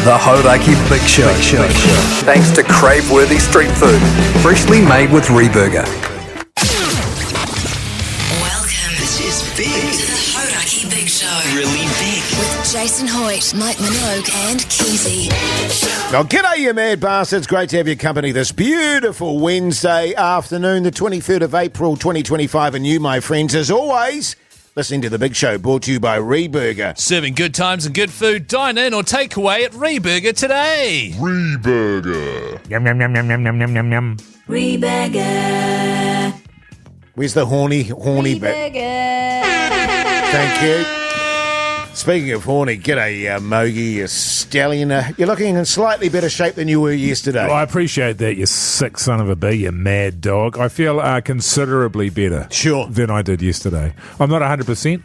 The Hauraki Big Show. Thanks to crave-worthy street food, freshly made with ReBurger. Welcome. This is big. To the Hauraki Big Show. Really big. With Jason Hoyte, Minogue and Keyzie. Well, g'day, you mad bastards. Great to have your company this beautiful Wednesday afternoon, the 23rd of April, 2025. And you, my friends, as always, listening to The Big Show, brought to you by ReBurger. Serving good times and good food. Dine in or take away at ReBurger today. ReBurger. Yum, yum, yum, yum, yum, yum, yum, yum, yum. ReBurger. Where's the horny bit? Thank you. Speaking of horny, g'day, Mogey, you stallion. You're looking in slightly better shape than you were yesterday. Well, I appreciate that, you sick son of a bee, you mad dog. I feel considerably better than I did yesterday. I'm not 100%.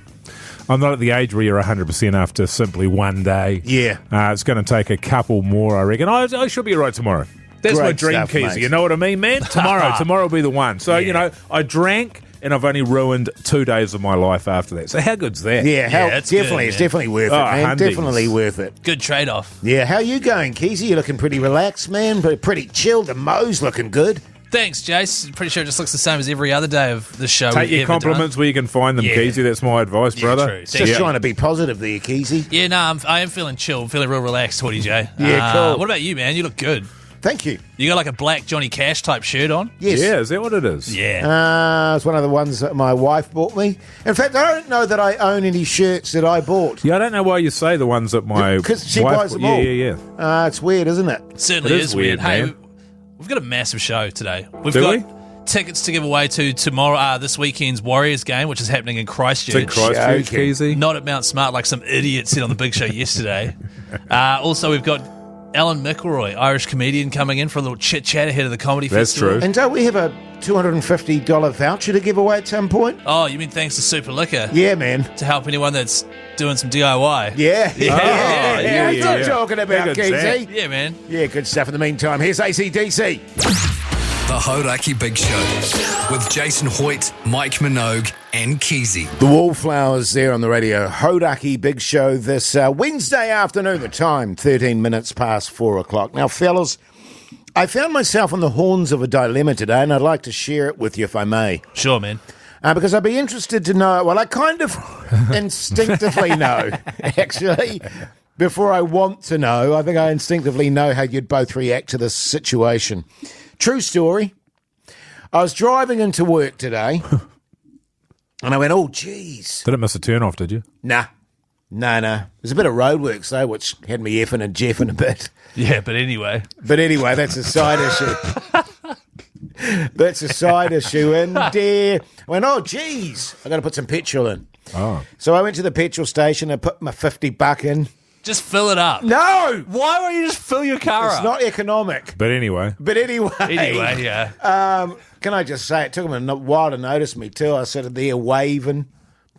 I'm not at the age where you're 100% after simply one day. Yeah. It's going to take a couple more, I reckon. I should be all right tomorrow. That's Great my dream, stuff, Keyzie. mate. You know what I mean, man? Tomorrow will be the one. So, you know, I drank and I've only ruined 2 days of my life after that. So how good's that? Yeah, it's definitely. good, It's definitely worth it, man. hundies. Definitely worth it. Good trade-off. Yeah, how you going, Keyzie? You're looking pretty relaxed, man, but pretty chilled. The Mo's looking good. Thanks, Jace. Pretty sure it just looks the same as every other day of the show. Take we've your ever compliments where you can find them, Yeah. Keyzie. That's my advice, brother. true. Just trying to be positive there, Keyzie. done. Yeah, no, I am feeling chill. I'm feeling real relaxed, Hoodie J. Yeah, cool. What about you, man? You look good. Thank you. You got like a black Johnny Cash type shirt on? Yes. Yeah, is that what it is? Yeah. It's one of the ones that my wife bought me. In fact, I don't know that I own any shirts that I bought. Yeah, I don't know why you say the ones that my Because she wife buys them yeah, all. Yeah. It's weird, isn't it? Certainly It is is weird. weird, Hey, man. we've got a massive show today. We've Do got we? tickets to give away to tomorrow, this weekend's Warriors game, which is happening in Christchurch. It's in Christchurch, Joking. Keyzie. Not at Mount Smart like some idiot said on the Big Show yesterday. Also, we've got Alan McElroy, Irish comedian, coming in for a little chit-chat ahead of the comedy That's festival. true. And don't we have a $250 voucher to give away at some point? Oh, you mean thanks to Super Liquor Yeah, man. to help anyone that's doing some DIY? Yeah. yeah, That's what I'm yeah. talking about, How good's that? Keyzie. Yeah, man. Yeah, good stuff. In the meantime, here's AC/DC. The Hauraki Big Show with Jason Hoyte, Mike Minogue and Keyzie. The Wallflowers there on the Radio Hauraki Big Show this Wednesday afternoon. The time, 13 minutes past 4 o'clock. Now, fellas, I found myself on the horns of a dilemma today, and I'd like to share it with you if I may. Sure, man. Because I'd be interested to know, well, I kind of instinctively know, actually, before I want to know. I think I instinctively know how you'd both react to this situation. True story. I was driving into work today, and I went, oh, geez. Didn't miss a turn off, did you? Nah. There's a bit of roadworks, though, which had me effing and jeffing a bit. Yeah, but anyway. But anyway, that's a side issue. That's a side issue. And I went, oh, geez, I got to put some petrol in. Oh. So I went to the petrol station and put my $50 in. Just fill it up. No! Why won't you just fill your car It's up? not economic. But anyway. But anyway. Anyway, yeah. Can I just say, it took them a while to notice me, too. I sat there waving,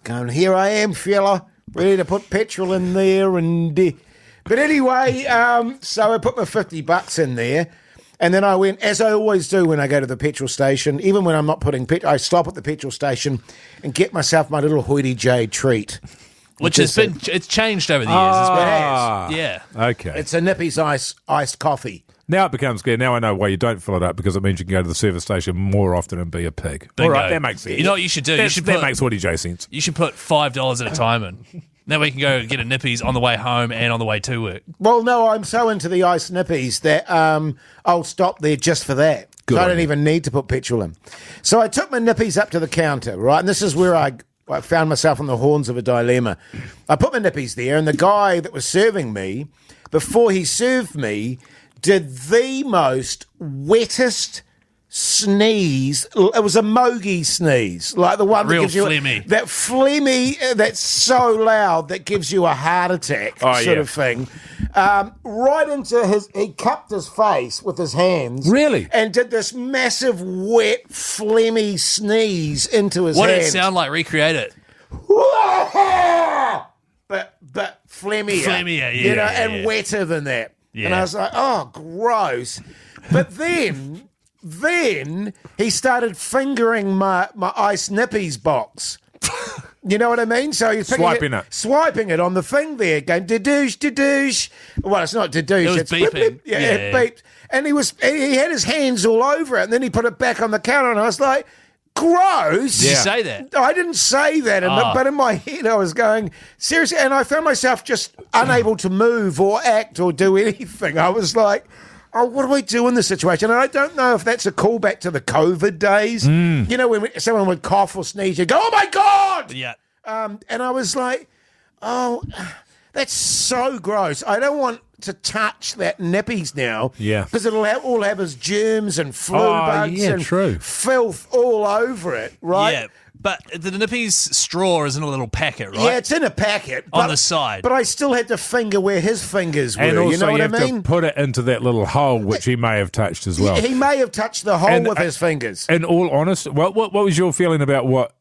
going, here I am, fella, ready to put petrol in there. And But anyway, so I put my $50 in there. And then I went, as I always do when I go to the petrol station, even when I'm not putting petrol, I stop at the petrol station and get myself my little Hoyte J treat. Which has been, it's changed over the years as well. Yeah. Okay. It's a Nippy's iced coffee. Now it becomes clear. Now I know why you don't fill it up, because it means you can go to the service station more often and be a pig. Bingo. All right, that makes sense. You know what you should do? That makes Woody J sense. You should put $5 at a time in. Then we can go get a Nippy's on the way home and on the way to work. Well, no, I'm so into the iced Nippies that I'll stop there just for that. Good So I on don't you. even need to put petrol in. So I took my Nippies up to the counter, right? And this is where I found myself on the horns of a dilemma. I put my Nippies there, and the guy that was serving me, before he served me, did the most wettest sneeze. It was a Mogey sneeze, like the one that Real gives you phlegmy. that phlegmy, that's so loud that gives you a heart attack, sort of thing. Right into he cupped his face with his hands, Really? and did this massive wet phlegmy sneeze into his What did hands. it sound like? Recreate it. But phlegmier, Phlegmier, you know, yeah, and yeah. wetter than that. Yeah. And I was like, oh, gross. But then he started fingering my Ice Nippies box. You know what I mean? So he's swiping it on the thing there, going da-douche, da-douche. Well, it's not da-douche. It was it's beeping. Blip. Yeah, it beeped. And he had his hands all over it, and then he put it back on the counter, and I was like, gross. Did you say that? I didn't say that, but in my head I was going, seriously, and I found myself just unable to move or act or do anything. I was like, oh, what do I do in this situation? And I don't know if that's a callback to the COVID days. You know, when someone would cough or sneeze, you go, oh my God! Yeah. And I was like, oh, that's so gross. I don't want to touch that Nippy's now. Yeah. Because it'll all have his germs and flu bugs and filth all over it, right? Yeah. But the Nippy's straw is in a little packet, right? Yeah, it's in a packet. On the side. But I still had to finger where his fingers were. And also you know what I have mean? to put it into that little hole, which he may have touched as well. He may have touched the hole with his fingers. In all honesty, what was your feeling about what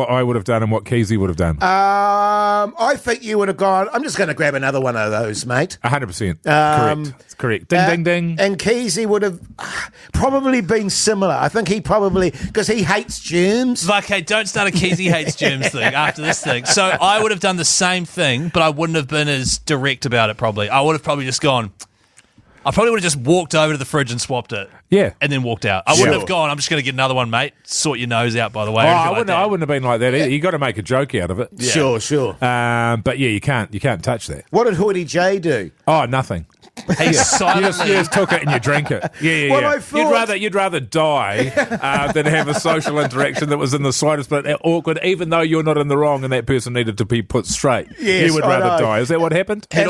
I would have done and what Keyzie would have done? I think you would have gone, I'm just going to grab another one of those, mate. 100%. Correct. It's correct. Ding, ding, ding. And Keyzie would have probably been similar. I think he probably, because he hates germs. Okay, don't start a Keyzie hates germs thing after this thing. So I would have done the same thing, but I wouldn't have been as direct about it probably. I would have probably just gone, I probably would have just walked over to the fridge and swapped it. Yeah. And then walked out. I wouldn't have gone, I'm just going to get another one, mate. Sort your nose out, by the way. I wouldn't have been like that either. You got to make a joke out of it. Yeah. Sure. But yeah, you can't touch that. What did Fwd J do? Oh, nothing. He silently... You just took it and you drink it. Yeah. Well, I thought... You'd rather die than have a social interaction that was in the slightest bit awkward, even though you're not in the wrong and that person needed to be put straight. Yes, you would rather die. Is that what happened? He'd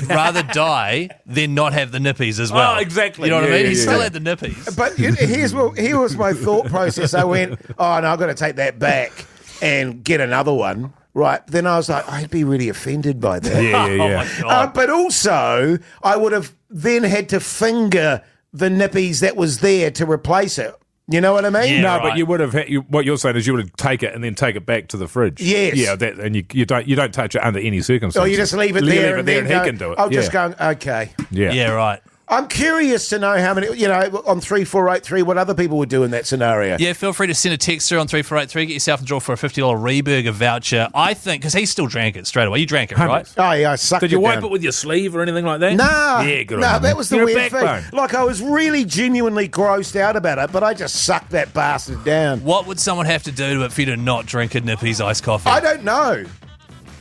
rather die than not have the Nippies as well. Oh, exactly. You know what I mean? He still had the Nippies. But here was my thought process. I went, oh, no, I've got to take that back and get another one. Right, then I was like, I'd be really offended by that. Yeah. Oh my God. But also, I would have then had to finger the Nippies that was there to replace it. You know what I mean? Yeah, no, right. but you would have. What you're saying is you would have take it and then take it back to the fridge. Yes. Yeah, and you don't touch it under any circumstances. Or you just leave it there and then he can do it. I'll just go, okay. Yeah, right. I'm curious to know how many, on 3483, what other people would do in that scenario. Yeah, feel free to send a text through on 3483. Get yourself in the draw for a $50 ReBurger voucher. I think, because he still drank it straight away. You drank it, right? Oh, yeah, I sucked it Did you wipe down. it with your sleeve or anything like that? No. Yeah, good on No, you. that was the You're a weird backbone. thing. Like, I was really genuinely grossed out about it, but I just sucked that bastard down. What would someone have to do to it for you to not drink a Nippy's iced coffee? I don't know.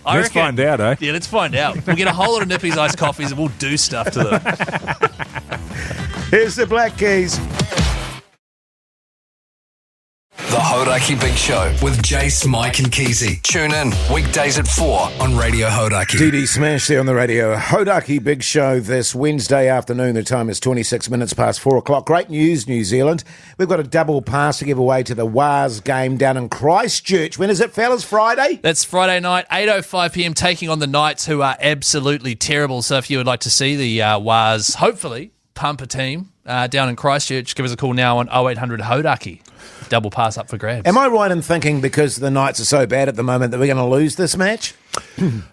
Let's find out, eh? Yeah, let's find out. We'll get a whole lot of Nippy's iced coffees and we'll do stuff to them. Here's the Black Keys. The Hauraki Big Show with Jase, Mike and Keyzie. Tune in weekdays at 4 on Radio Hauraki. DD Smash there on the Radio Hauraki Big Show this Wednesday afternoon. The time is 26 minutes past 4 o'clock. Great news, New Zealand. We've got a double pass to give away to the Wars game down in Christchurch. When is it, fellas? Friday? That's Friday night, 8:05pm, taking on the Knights, who are absolutely terrible. So if you would like to see the Wars, hopefully, pump a team down in Christchurch, give us a call now on 0800 Hauraki. Double pass up for grabs. Am I right in thinking because the Knights are so bad at the moment that we're going to lose this match?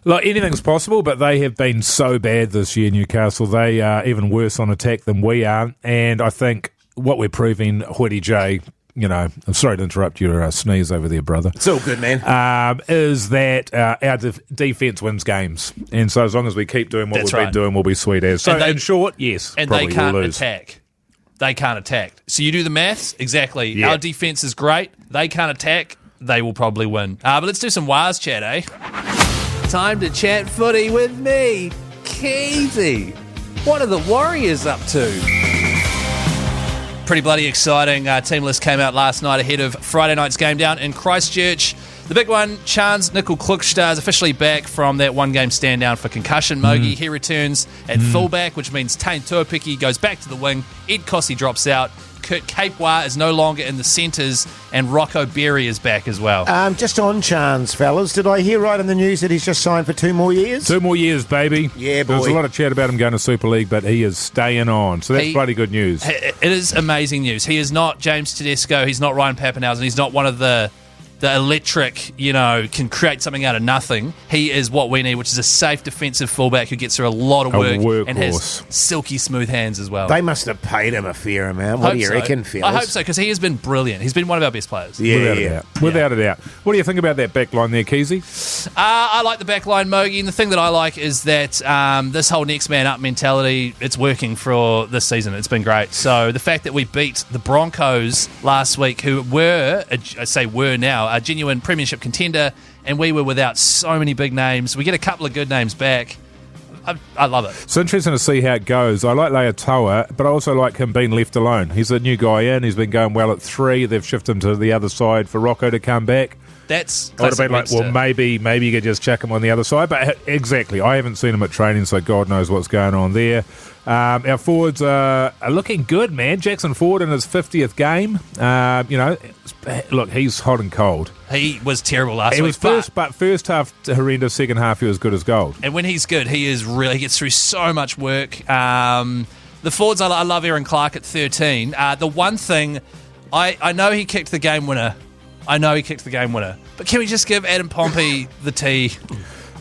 Look, anything's possible, but they have been so bad this year, Newcastle. They are even worse on attack than we are. And I think what we're proving, Fwd J, I'm sorry to interrupt your sneeze over there, brother. It's all good, man. Is that our defence wins games. And so as long as we keep doing what been doing, we'll be sweet as. So in short, yes, and probably they can't we'll lose. attack. They can't attack. So you do the maths, exactly. Yeah. Our defence is great. They can't attack. They will probably win. But let's do some Wars chat, eh? Time to chat footy with me, Keyzie. What are the Warriors up to? Pretty bloody exciting. Team list came out last night ahead of Friday night's game down in Christchurch. The big one, Chance Nickel-Klukstad is officially back from that one-game stand-down for concussion. Mogey, he returns at fullback, which means Tane Tuapiki goes back to the wing. Ed Kossie drops out. Kurt Capewar is no longer in the centres, and Rocco Berry is back as well. Just on Chance, fellas, did I hear right in the news that he's just signed for 2 more years? 2 more years, baby. Yeah, boy. There was a lot of chat about him going to Super League, but he is staying on. So that's bloody good news. It is amazing news. He is not James Tedesco. He's not Ryan Pappenhausen. He's not one of the the electric, can create something out of nothing. He is what we need, which is a safe defensive fullback who gets through a lot of work and has silky smooth hands as well. They must have paid him a fair amount. What do you reckon, Phil? I hope so, because he has been brilliant. He's been one of our best players. Without a doubt. What do you think about that back line there, Keyzie? I like the back line, Mogey, and the thing that I like is that this whole next man up mentality, it's working for this season. It's been great. So the fact that we beat the Broncos last week, who were now, a genuine premiership contender, and we were without so many big names. We get a couple of good names back. I love it. It's interesting to see how it goes. I like Leatoa, but I also like him being left alone. He's a new guy in. He's been going well at 3. They've shifted him to the other side for Rocco to come back. That's I would have been like, well, maybe you could just chuck him on the other side. But exactly, I haven't seen him at training, so God knows what's going on there. Our forwards are looking good, man. Jackson Ford in his 50th game. Look, he's hot and cold. He was terrible last week. He was first half horrendous, second half he was good as gold. And when he's good, he gets through so much work. The forwards, I love Aaron Clark at 13. The one thing, I know he kicked the game winner. But can we just give Adam Pompey the tee?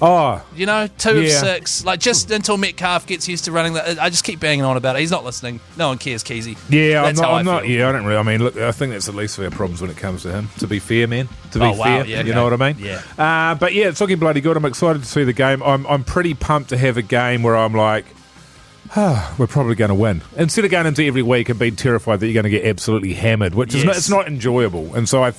Oh. 2 of 6. Just until Metcalf gets used to running that. I just keep banging on about it. He's not listening. No one cares, Keyzie. Yeah, I don't really. I mean, look, I think that's the least of our problems when it comes to him, to be fair, man. Fair. Yeah, you know what I mean? Yeah. But yeah, it's looking bloody good. I'm excited to see the game. I'm pretty pumped to have a game where I'm like, we're probably going to win. Instead of going into every week and being terrified that you're going to get absolutely hammered, which is it's not enjoyable. And so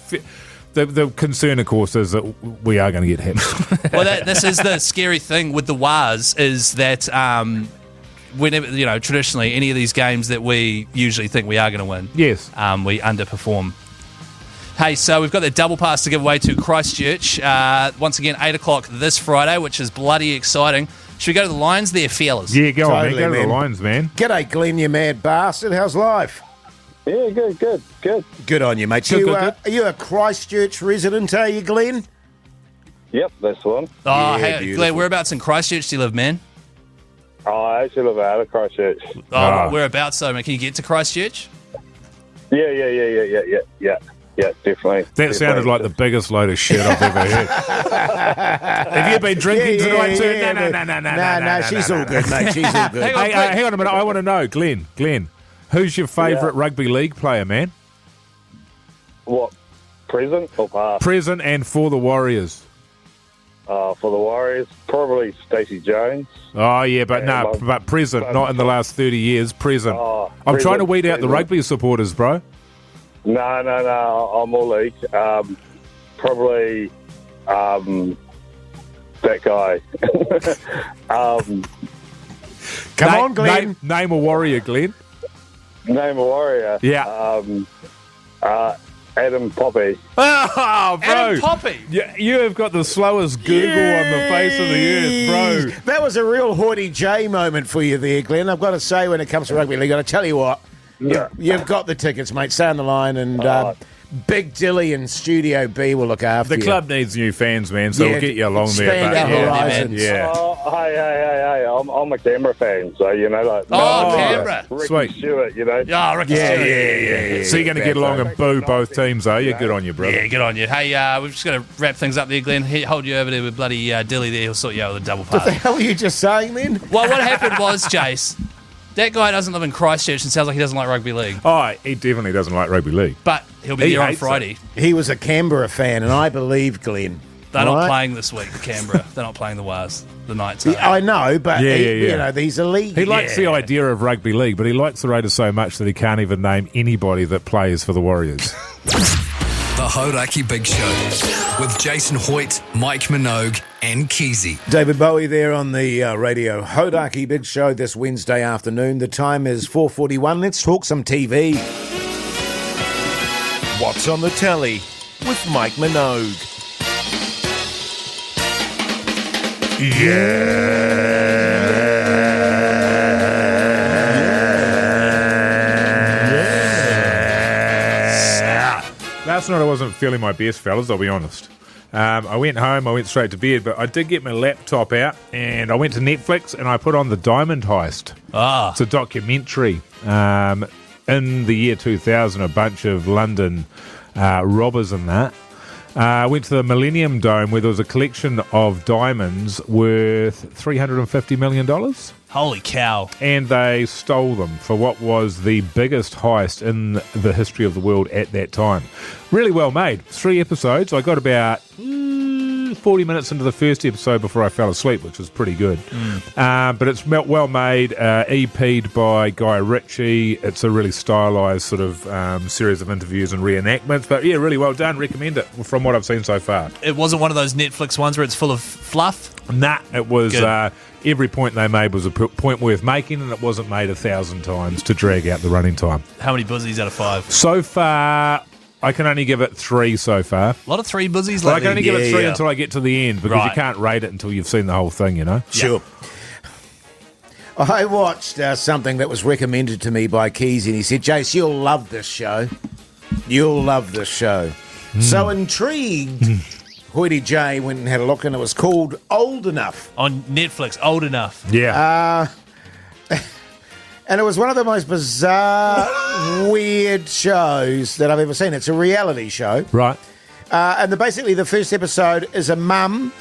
the concern, of course, is that we are going to get hammered. Well, this is the scary thing with the Wars is that whenever, traditionally, any of these games that we usually think we are going to win, yes, we underperform. Hey, so we've got the double pass to give away to Christchurch. Once again, 8 o'clock this Friday, which is bloody exciting. Should we go to the Lions there, fellas? Yeah, go on, man. Go to the Lions, man. G'day, Glenn, you mad bastard. How's life? Yeah, good. Good on you, mate. Good. Are you a Christchurch resident, are you, Glenn? Yep, that's the one. Oh, hey, Glenn, whereabouts in Christchurch do you live, man? Oh, I actually live out of Christchurch. Whereabouts, though, man? Can you get to Christchurch? Yeah, definitely. That sounded like the biggest load of shit I've ever heard. Have you been drinking tonight too? No, she's all good, mate. She's all good. Hang on a minute. I want to know, Glenn, who's your favourite rugby league player, man? What, present or past? Present and for the Warriors. For the Warriors, probably Stacey Jones. Oh, yeah, but but present, not in the last 30 years, present. I'm trying to weed out the rugby supporters, bro. No, I'm all league. Probably that guy. Come on, Glenn. Name a Warrior, Glenn. Name a Warrior. Yeah. Adam Poppy. Oh, bro. Adam Poppy. You have got the slowest Google on the face of the earth, bro. That was a real Hoyte J moment for you there, Glenn. I've got to say, when it comes to rugby league, I've got to tell you what. Yeah. You've got the tickets, mate. Stay on the line, and Big Dilly and Studio B will look after you. The club needs new fans, man, so we'll get you along there. Expand our horizons. Yeah. Hey, I'm a Canberra fan, so, Canberra. Ricky Sweet. Stewart, Ricky Stewart. Yeah. So you're going to get along and boo both teams, are you? Good on you, brother. Yeah, good on you. Hey, we've just got to wrap things up there, Glenn. Hold you over there with bloody Dilly there. He'll sort you out with a double pass. What the hell were you just saying, then? Well, what happened was, Jase, that guy doesn't live in Christchurch and sounds like he doesn't like rugby league. Oh, he definitely doesn't like rugby league. But he'll be there on Friday. He was a Canberra fan, and I believe Glenn. They're not playing this week, Canberra. They're not playing the Wars. The Knights are. I know, but he's a league. He likes the idea of rugby league, but he likes the Raiders so much that he can't even name anybody that plays for the Warriors. The Hauraki Big Show with Jason Hoyte, Mike Minogue and Keyzie. David Bowie there on the Radio Hauraki Big Show this Wednesday afternoon. The time is 4:41. Let's talk some TV. What's on the telly with Mike Minogue? Last night I wasn't feeling my best, fellas, I'll be honest. I went home, I went straight to bed, but I did get my laptop out and I went to Netflix and I put on The Diamond Heist. It's a documentary. In the year 2000, a bunch of London robbers and that Went to the Millennium Dome where there was a collection of diamonds worth $350 million. Holy cow. And they stole them for what was the biggest heist in the history of the world at that time. Really well made. 3 episodes. I got about 40 minutes into the first episode before I fell asleep, which was pretty good. But it's well made, EP'd by Guy Ritchie. It's a really stylised sort of series of interviews and reenactments. But yeah, really well done. Recommend it from what I've seen so far. It wasn't one of those Netflix ones where it's full of fluff? Nah, it was... every point they made was a point worth making, and it wasn't made 1,000 times to drag out the running time. How many buzzies out of 5? So far... I can only give it 3 so far. A lot of 3 buzzies. I can only give it 3 until I get to the end because you can't rate it until you've seen the whole thing, you know? Sure. I watched something that was recommended to me by Keyzie, and he said, Jase, you'll love this show. You'll love this show. So intrigued, Hoyte J went and had a look, and it was called Old Enough. On Netflix, Old Enough. Yeah. And it was one of the most bizarre, weird shows that I've ever seen. It's a reality show. Right. And basically the first episode is a mum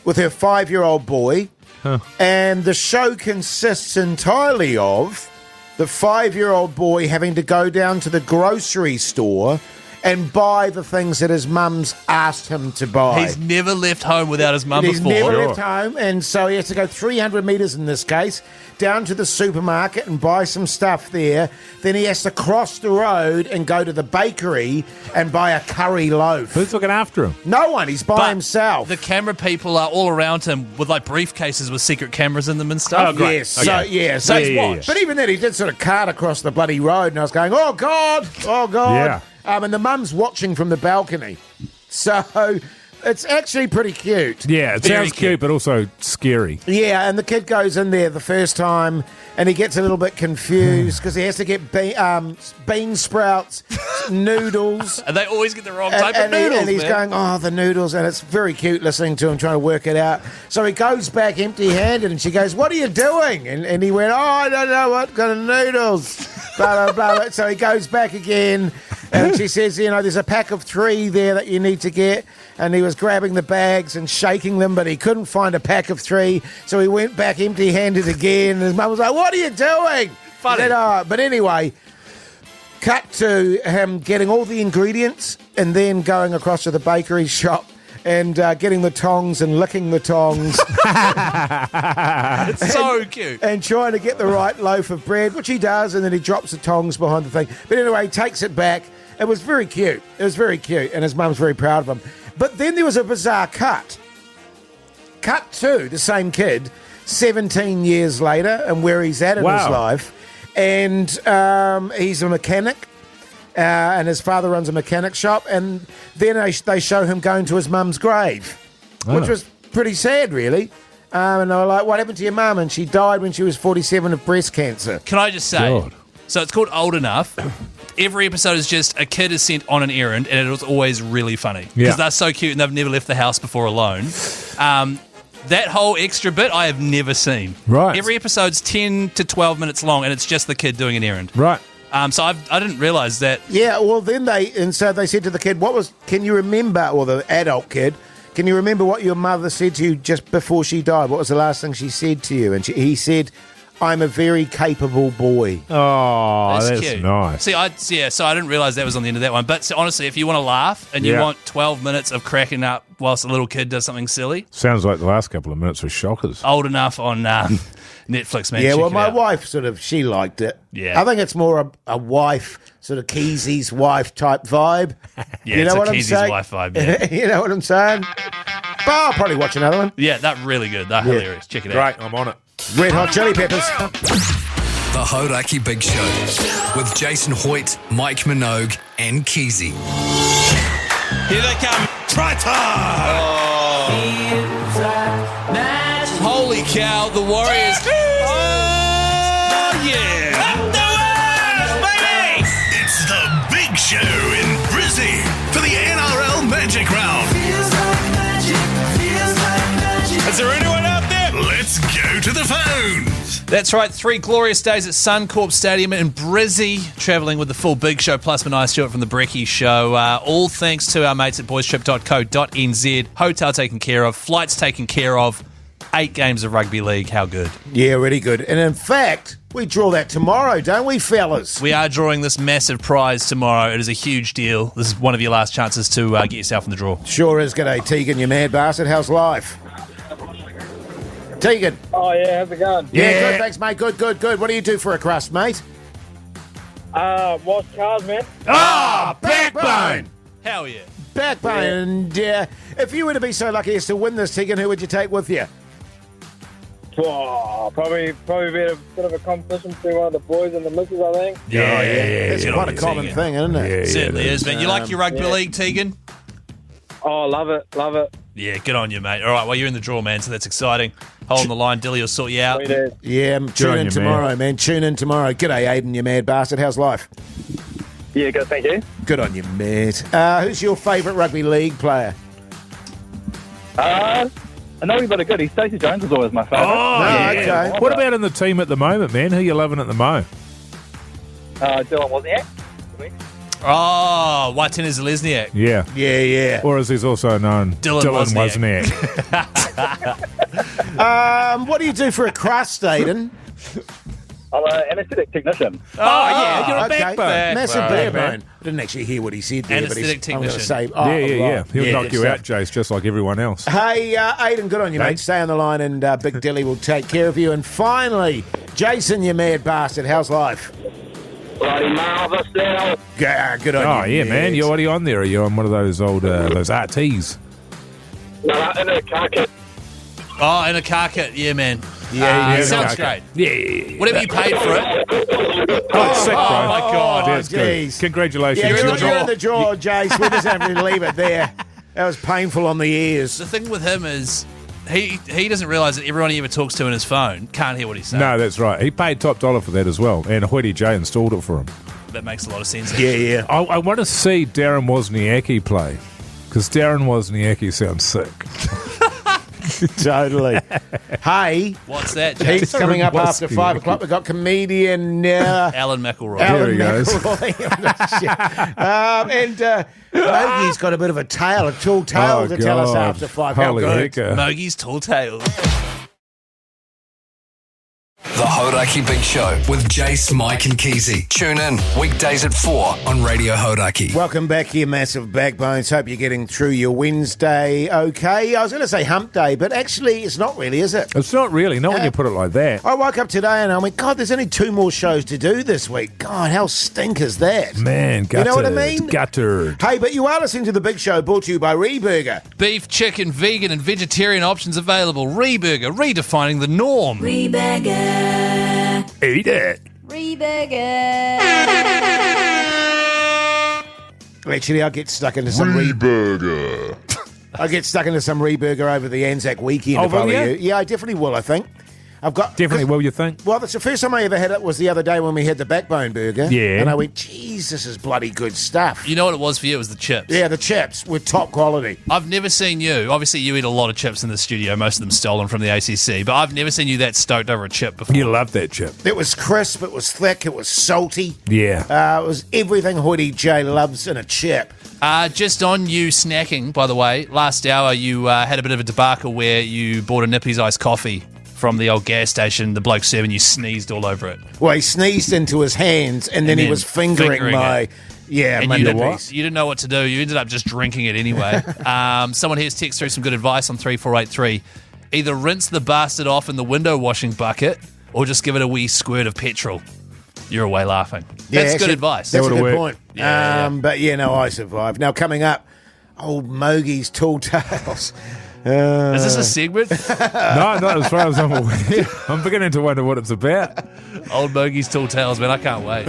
with her 5-year-old boy. Huh. And the show consists entirely of the 5-year-old boy having to go down to the grocery store and buy the things that his mum's asked him to buy. He's never left home without his mum before. He's never left home, and so he has to go 300 metres in this case, down to the supermarket and buy some stuff there. Then he has to cross the road and go to the bakery and buy a curry loaf. Who's looking after him? No one. He's by himself. The camera people are all around him with like briefcases with secret cameras in them and stuff. Oh, great. Yes. Okay. So, but even then, he did sort of cart across the bloody road, and I was going, oh, God, oh, God. Yeah. And the mum's watching from the balcony. So it's actually pretty cute. Yeah, it sounds cute, but also scary. Yeah, and the kid goes in there the first time, and he gets a little bit confused because he has to get bean sprouts, noodles. And they always get the wrong type of noodles, and he's going, oh, the noodles, and it's very cute listening to him trying to work it out. So he goes back empty-handed, and she goes, what are you doing? And he went, oh, I don't know what kind of noodles. Blah, blah, blah. So he goes back again, and she says, you know, there's a pack of 3 there that you need to get. And he was grabbing the bags and shaking them, but he couldn't find a pack of 3. So he went back empty-handed again. And his mum was like, what are you doing? Funny. Said, oh. But anyway, cut to him getting all the ingredients and then going across to the bakery shop and getting the tongs and licking the tongs. It's so cute. And trying to get the right loaf of bread, which he does, and then he drops the tongs behind the thing. But anyway, he takes it back. It was very cute. It was very cute, and his mum's very proud of him. But then there was a bizarre cut. Cut to the same kid 17 years later and where he's at in his life. And he's a mechanic. And his father runs a mechanic shop, and then they show him going to his mum's grave, which was pretty sad, really. And they were like, what happened to your mum? And she died when she was 47 of breast cancer. Can I just say, so it's called Old Enough. Every episode is just a kid is sent on an errand, and it was always really funny. Because they're so cute, and they've never left the house before alone. That whole extra bit I have never seen. Right. Every episode's 10 to 12 minutes long, and it's just the kid doing an errand. Right. So I didn't realise that. Yeah, well, then they said to the kid, can you remember, or the adult kid, can you remember what your mother said to you just before she died? What was the last thing she said to you? And he said, I'm a very capable boy. Oh, that's cute. Nice. So I didn't realise that was on the end of that one. But so honestly, if you want to laugh and you want 12 minutes of cracking up whilst a little kid does something silly. Sounds like the last couple of minutes were shockers. Old Enough on Netflix, man. Yeah, well, my wife she liked it. Yeah. I think it's more a wife, sort of Keezie's wife type vibe. Yeah, you know it's what a I'm Keezie's saying? wife vibe, yeah. You know what I'm saying? But I'll probably watch another one. Yeah, that's really good. They're hilarious. Check it out. Great, I'm on it. Red Hot Chili Peppers. The Hauraki Big Show with Jason Hoyte, Mike Minogue, and Keyzie. Here they come. Try time! Holy cow, the Warriors. Oh, yeah. Up the Warriors, baby! It's the Big Show in Brizzy for the NRL Magic Round. Feels like magic, feels like magic. Is there anyone out there? Let's go to the phones. That's right, 3 glorious days at Suncorp Stadium in Brizzy, travelling with the full Big Show, plus Minogue Stewart from the Brekkie Show. All thanks to our mates at boystrip.co.nz. Hotel taken care of, flights taken care of, 8 games of rugby league. How good? Yeah, really good. And in fact, we draw that tomorrow, don't we, fellas? We are drawing this massive prize tomorrow. It is a huge deal. This is one of your last chances to get yourself in the draw. Sure is. G'day, Tegan, you mad bastard. How's life? Tegan. Oh, yeah, how's it going? Yeah, good, thanks, mate. Good. What do you do for a crust, mate? Wash cars, man. Backbone! Hell yeah. Backbone. And if you were to be so lucky as to win this, Tegan, who would you take with you? Oh, probably be a bit of a competition between one of the boys and the missus, I think. Yeah. It's Good quite on a you, common Tegan. thing, isn't it? Yeah, Certainly it is, man. You like your rugby yeah. league, Tegan? Oh, love it. Yeah, good on you, mate. All right, well, you're in the draw, man, so that's exciting. Hold on the line. Dilly will sort you out. Sweet as. Yeah, tune on in you, tomorrow, man. Tune in tomorrow. G'day, Aiden, you mad bastard. How's life? Yeah, good, thank you. Good on you, mate. Who's your favourite rugby league player? I know he's got a goodie. Stacey Jones is always my favourite. Okay. What about in the team at the moment, man? Who you loving at the mo? Dylan Wozniak. Oh, Waitena Zelezniak. Yeah. Yeah. Or as he's also known, Dylan Wozniak. What do you do for a crust, Aiden? I'm an anaesthetic technician. Oh, yeah, you're a Okay. backbone. Massive Backbone. barebone. I didn't actually hear what he said there, but Anaesthetic I'm going to technician. say... Yeah. He'll knock good you stuff. out, Jase, just like everyone else. Hey, Aiden, good on you, Hey. mate. Stay on the line and Big Dilly will take care of you. And finally, Jason, you mad bastard. How's life? Bloody marvellous now. Good on Oh, you. yeah, man. mate. You're already on there. Are you on one of those old those RTs? No, in a car kit. Oh, in a car kit. Yeah, man. Yeah, sounds okay. great. Yeah. Whatever you paid for it. Oh, sick, bro. Oh, my God. That's good. jeez. Congratulations. Yeah, You're in the you're draw. in the draw, Jace. We just have to leave it there. That was painful on the ears. The thing with him is he doesn't realise that everyone he ever talks to in his phone can't hear what he's saying. No, that's right. He paid top dollar for that as well, and Hoyte J installed it for him. That makes a lot of sense. Yeah. I want to see Darren Wozniacki play, because Darren Wozniacki sounds sick. Totally. Hey, What's that, he's Jason? coming up Wozniacki. after 5 o'clock. We've got comedian Alan McElroy. Alan he goes. McElroy. And Mogey's got a bit of a tall tale to tell us God. after 5. How Holy good. heck. Mogey's tall tales. The Hauraki Big Show with Jase, Mike and Keyzie. Tune in weekdays at 4 on Radio Hauraki. Welcome back, you massive backbones. Hope you're getting through your Wednesday okay. I was going to say hump day, but actually it's not really, is it? It's not really, not when you put it like that. I woke up today and I went, God, there's only 2 more shows to do this week. God, how stink is that? Man, gutted. You know what I mean? Gutted. Hey, but you are listening to The Big Show, brought to you by ReBurger. Beef, chicken, vegan and vegetarian options available. ReBurger, redefining the norm. ReBurger. Eat it. ReBurger. Actually, I get stuck into some ReBurger. I get stuck into some ReBurger over the ANZAC weekend. Oh, if I will were you? you. Yeah, I definitely will, I think. I've got Definitely will, you think? Well, that's the first time I ever had it was the other day when we had the backbone burger. Yeah. And I went, geez, this is bloody good stuff. You know what it was for you? It was the chips. Yeah, the chips were top quality. I've never seen you. Obviously, you eat a lot of chips in the studio, most of them stolen from the ACC, but I've never seen you that stoked over a chip before. You love that chip. It was crisp, it was thick, it was salty. Yeah. It was everything Hoyte J loves in a chip. Just on you snacking, by the way, last hour you had a bit of a debacle where you bought a Nippy's iced coffee from the old gas station. The bloke serving you sneezed all over it. Well, he sneezed into his hands and then he then was fingering my... it. Yeah, And my you Nippy's. didn't know what to do. You ended up just drinking it anyway. Someone here's text through some good advice on 3483. Either rinse the bastard off in the window washing bucket or just give it a wee squirt of petrol. You're away laughing. Yeah, That's good actually, advice. That's a would've good worked. point. Yeah. But yeah, no, I survived. Now, coming up, old Mogey's tall tales. Is this a segment? No, not as far as I'm aware. I'm beginning to wonder what it's about. Old Mogey's tall tales, man. I can't wait.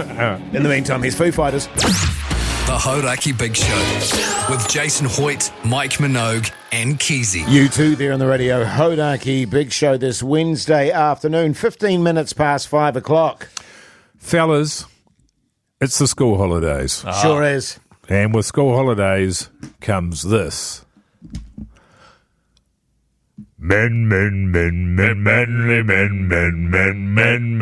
In the meantime, here's Foo Fighters. The Hauraki Big Show with Jason Hoyte, Mike Minogue and Keyzie. You too there on the Radio Hauraki Big Show this Wednesday afternoon, 15 minutes past 5 o'clock. Fellas, it's the school holidays. Sure is. And with school holidays comes this. Men, manly men, manly men, manly men.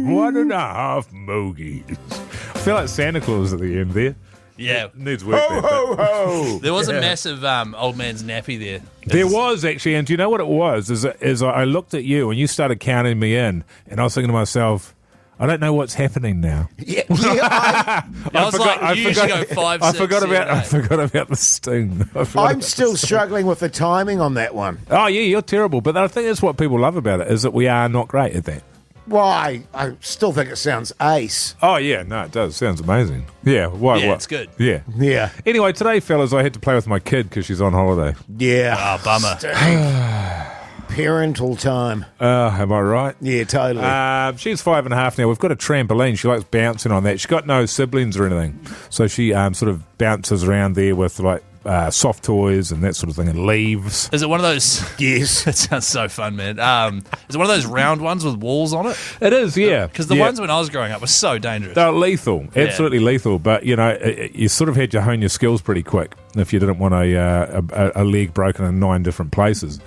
1.5 Mogeys. I feel like Santa Claus at the end there. Yeah. Needs work. Ho, ho, ho. There was a massive old man's nappy there. There was actually, and do you know what it was? Is I looked at you and you started counting me in, and I was thinking to myself, I don't know what's happening now. Yeah, I was like, you usually go 5, 6, I forgot 7, 8. I forgot about the sting. I'm still struggling with the timing on that one. Oh yeah, you're terrible. But I think that's what people love about it, is that we are not great at that. Why? I still think it sounds ace. Oh yeah, no, it does. Sounds amazing. Yeah, why? Yeah, what? it's good. Yeah. Yeah. Anyway, today, fellas, I had to play with my kid because she's on holiday. Yeah. Oh, bummer. Parental time. Am I right? Yeah, totally. She's 5.5 now. We've got a trampoline. She likes bouncing on that. She's got no siblings or anything, so she sort of bounces around there with like soft toys and that sort of thing, and leaves. Is it one of those? Yes. That sounds so fun, man. Is it one of those round ones with walls on it? It is, yeah. Because the ones when I was growing up were so dangerous. They're lethal, absolutely lethal. But you know, you sort of had to hone your skills pretty quick if you didn't want a leg broken in 9 different places.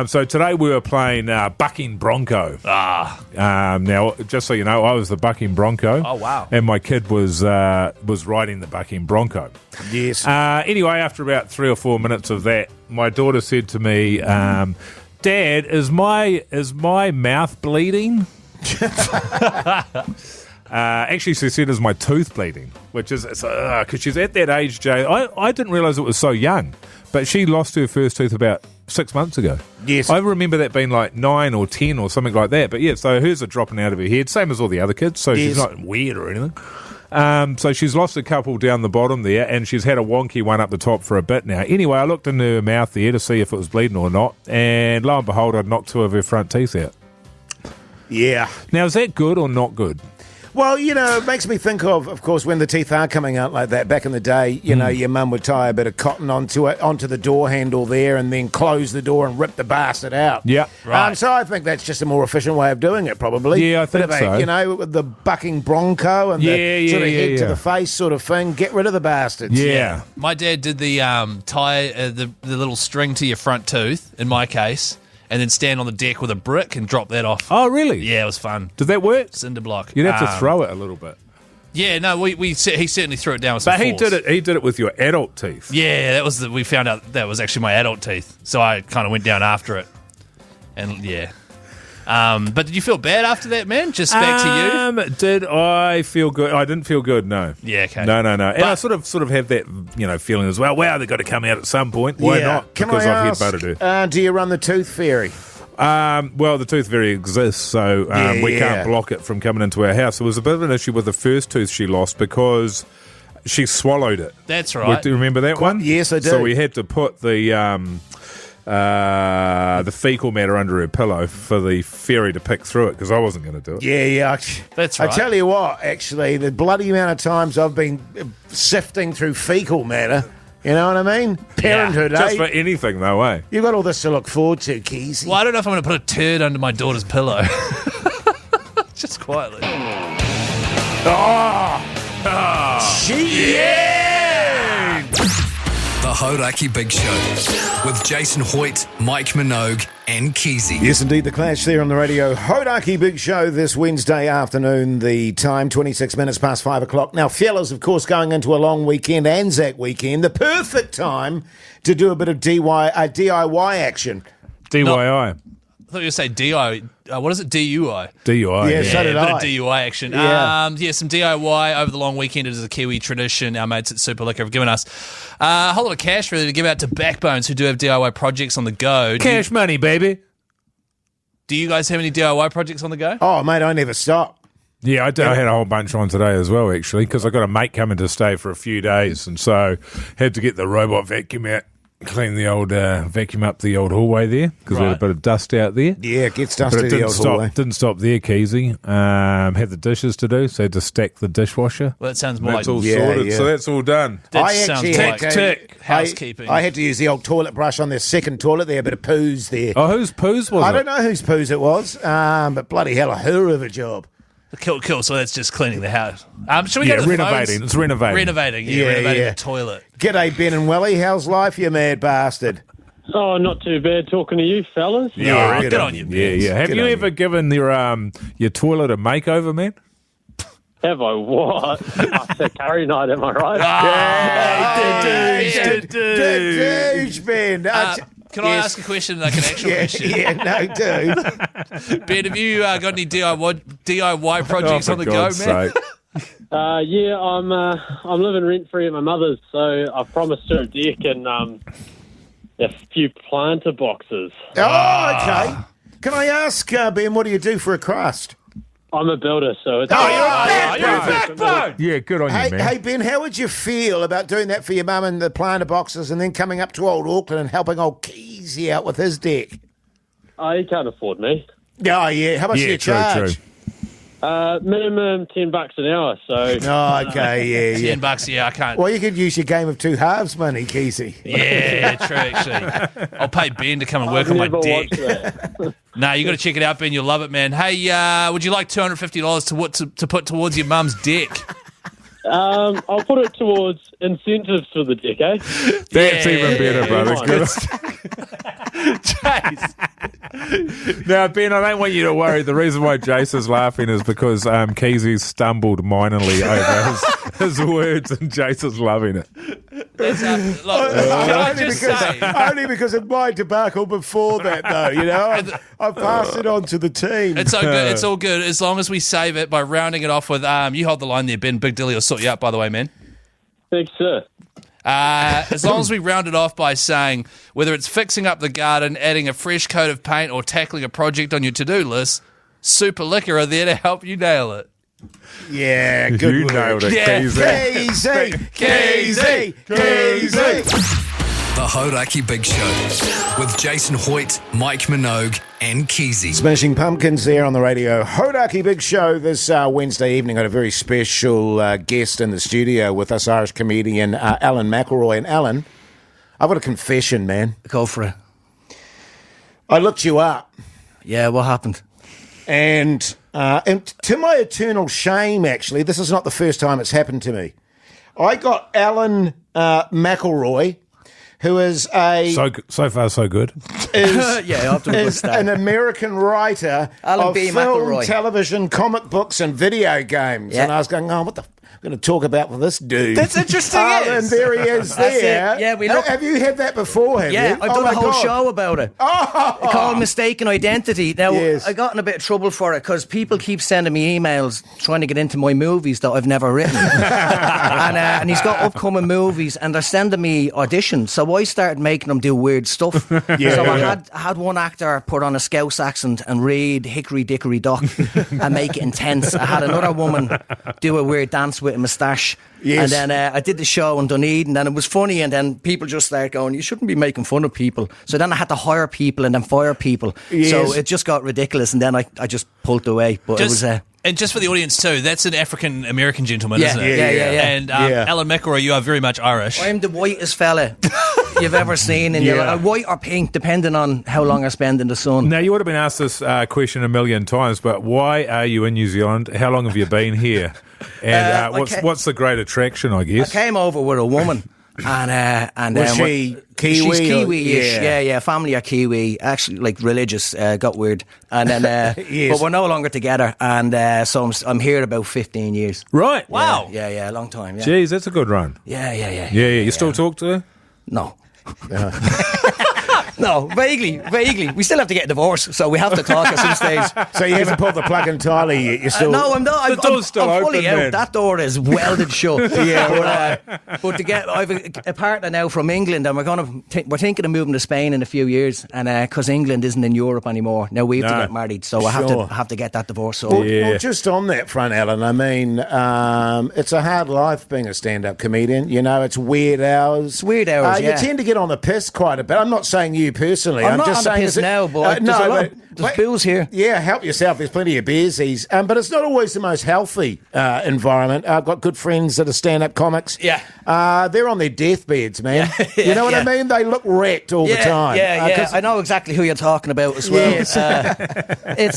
So today we were playing bucking bronco. Now, just so you know, I was the bucking bronco. Oh wow! And my kid was riding the bucking bronco. Yes. Anyway, after about 3 or 4 minutes of that, my daughter said to me, "Dad, is my mouth bleeding?" Actually, she said, "Is my tooth bleeding?" Which is because she's at that age, Jay. I didn't realise it was so young, but she lost her first tooth about 6 months ago. Yes. I remember that being like 9 or 10 or something like that. But yeah, so hers are dropping out of her head, same as all the other kids. So she's not weird or anything. So she's lost a couple down the bottom there, and she's had a wonky one up the top for a bit now. Anyway, I looked into her mouth there to see if it was bleeding or not, and lo and behold, I'd knocked 2 of her front teeth out. Yeah. Now, is that good or not good? Well, you know, it makes me think of course, when the teeth are coming out like that. Back in the day, you know, your mum would tie a bit of cotton onto the door handle there and then close the door and rip the bastard out. Yeah, right. So I think that's just a more efficient way of doing it, probably. Yeah, I think Bit of so. You know, with the bucking bronco and the sort of head to the face sort of thing. Get rid of the bastards. Yeah. My dad did the tie the little string to your front tooth, in my case, and then stand on the deck with a brick and drop that off. Oh, really? Yeah, it was fun. Did that work? Cinder block. You'd have to throw it a little bit. Yeah, no, he certainly threw it down with some But he force. did it with your adult teeth. Yeah, that was we found out that was actually my adult teeth, so I kind of went down after it, and yeah. But did you feel bad after that, man? Just back to you. Did I feel good? I didn't feel good. No. Yeah, okay. No. And I sort of have that feeling as well. Wow, they've got to come out at some point. Why not? Can Because I I've ask, headbutted her. do you run the tooth fairy? Well, the tooth fairy exists, so we can't block it from coming into our house. It was a bit of an issue with the first tooth she lost because she swallowed it. That's right. Do you remember that one? Yes, I do. So we had to put the fecal matter under her pillow for the fairy to pick through it because I wasn't going to do it. Yeah. That's right. I tell you what, actually, the bloody amount of times I've been sifting through fecal matter. You know what I mean? Parenthood, Just eh? for anything, though, eh? You've got all this to look forward to, Keyzie. Well, I don't know if I'm going to put a turd under my daughter's pillow. Just quietly. The Hauraki Big Show with Jason Hoyte, Mike Minogue, and Keyzie. Yes, indeed, the clash there on the Radio Hauraki Big Show this Wednesday afternoon. The time, 26 minutes past 5 o'clock. Now, fellas, of course, going into a long weekend, ANZAC weekend, the perfect time to do a bit of DIY action. DIY. I thought you were going to say DI. What is it? DUI. DUI. Yeah, so did a bit I. of DUI action. Yeah. Some DIY over the long weekend. It is a Kiwi tradition. Our mates at Super Liquor have given us a whole lot of cash really to give out to backbones who do have DIY projects on the go. Cash money, baby. Do you guys have any DIY projects on the go? Oh, mate, I never stop. Yeah, I did. I had a whole bunch on today as well, actually, because I got a mate coming to stay for a few days, and so had to get the robot vacuum out, clean the old vacuum up the old hallway there because we had a bit of dust out there. Yeah, it gets But dusty it the old hallway. didn't stop there, Keyzie. Had the dishes to do, so had to stack the dishwasher. Well, that sounds more That's like all sorted, yeah. so that's all done. that I sounds actually more had like tick. housekeeping. I had to use the old toilet brush on their second toilet there, a bit of poos there. Oh, whose poos was it? I don't know whose poos it was, but bloody hell, a hooer of a job. Cool. So that's just cleaning the house. Should we go to the renovating. phones? It's renovating. Renovating the toilet. G'day, Ben and Willie. How's life, you mad bastard? Oh, not too bad talking to you, fellas. Yeah, good on you, man. Yeah. Have you ever given your toilet a makeover, man? Have I what? It's a curry night, am I right? Douche, Ben. Can I ask a question, like an actual question? Yeah, no, do. Ben, have you got any DIY projects on the go, man? Yeah, I'm living rent free at my mother's, so I've promised her a deck and a few planter boxes. Oh, okay. Can I ask, Ben, what do you do for a crust? I'm a builder, so it's... you're a backbone! Yeah, good on you, man. Hey, Ben, how would you feel about doing that for your mum and the planter boxes and then coming up to old Auckland and helping old Keyzie out with his deck? Oh, you can't afford me. Oh, yeah. How much do you charge? True. Minimum $10 an hour, so... Oh, okay, yeah. $10, yeah, I can't. Well, you could use your game of two halves money, Keyzie. Yeah, true, actually. I'll pay Ben to come and work on my deck. Nah, you got to check it out, Ben. You'll love it, man. Hey, would you like $250 to put towards your mum's deck? I'll put it towards incentives for the deck, eh? That's even better, brother. Good. Jase. Now, Ben, I don't want you to worry. The reason why Jase is laughing is because Keyzie stumbled minorly over his words, and Jase is loving it. Only because of my debacle before that, though. You know, I've passed it on to the team. It's so good. It's all good as long as we save it by rounding it off with. You hold the line there, Ben. Big Dilly will sort you out. By the way, man. Thanks, sir. As long as we round it off by saying whether it's fixing up the garden, adding a fresh coat of paint, or tackling a project on your to-do list, Super Liquor are there to help you nail it. Yeah, good. You nailed it, Yeah. Keyzie. The Hauraki Big Show with Jason Hoyte, Mike Minogue, and Keyzie. Smashing Pumpkins there on the Radio Hauraki Big Show this Wednesday evening. Got a very special guest in the studio with us, Irish comedian Alan McElroy. And Alan, I've got a confession, man. Go for it. I looked you up. Yeah, what happened? And to my eternal shame, actually, this is not the first time it's happened to me. I got Alan McElroy, who is so far so good. Is an American writer of film, McElroy. television, comic books, and video games. Yeah. And I was going, what the I'm going to talk about with this dude. That's interesting. And there he is there. Yeah, have you had that before, have you? I've done a whole show about it. Called Mistaken Identity. Now, I got in a bit of trouble for it because people keep sending me emails trying to get into my movies that I've never written. and he's got upcoming movies and they're sending me auditions. So I started making them do weird stuff. I had one actor put on a Scouse accent and read Hickory Dickory Dock and make it intense. I had another woman do a weird dance with a moustache. Yes. And then I did the show in Dunedin and it was funny, and then people just started going, you shouldn't be making fun of people. So then I had to hire people and then fire people. Yes. So it just got ridiculous, and then I just pulled away. But it was... and just for the audience too, that's an African-American gentleman, isn't it? Yeah. And Alan McElroy, you are very much Irish. I'm the whitest fella you've ever seen in your life. White or pink, depending on how long I spend in the sun. Now, you would have been asked this question a million times, but why are you in New Zealand? How long have you been here? And what's the great attraction, I guess? I came over with a woman. And was she Kiwi? She's Kiwi-ish. Yeah. Family are Kiwi. Actually, like religious. Got weird. And then, yes. but we're no longer together. And so I'm here about 15 years. Right. Wow. Yeah, a long time. Yeah. Jeez, that's a good run. Yeah. You still talk to her? No. No, vaguely. We still have to get a divorce, so we have to talk at some stage. So you haven't pulled the plug entirely yet? You're still... No, I'm not. The door's still I'm fully open, out. man. That door is welded shut. But to get, I've a partner now from England, and we're thinking of moving to Spain in a few years, and because England isn't in Europe anymore, now we have to get married, so I have to get that divorce. So Well, just on that front, Alan, I mean, it's a hard life being a stand-up comedian. You know, it's weird hours. It's weird hours. You tend to get on the piss quite a bit. I'm not saying you you personally. I'm not just on the saying piss now, but there's booze here. Yeah, help yourself. There's plenty of beersies. But it's not always the most healthy environment. I've got good friends that are stand-up comics. Yeah. They're on their deathbeds, man. You know what I mean? They look wrecked all the time. Yeah. I know exactly who you're talking about as well. Yes.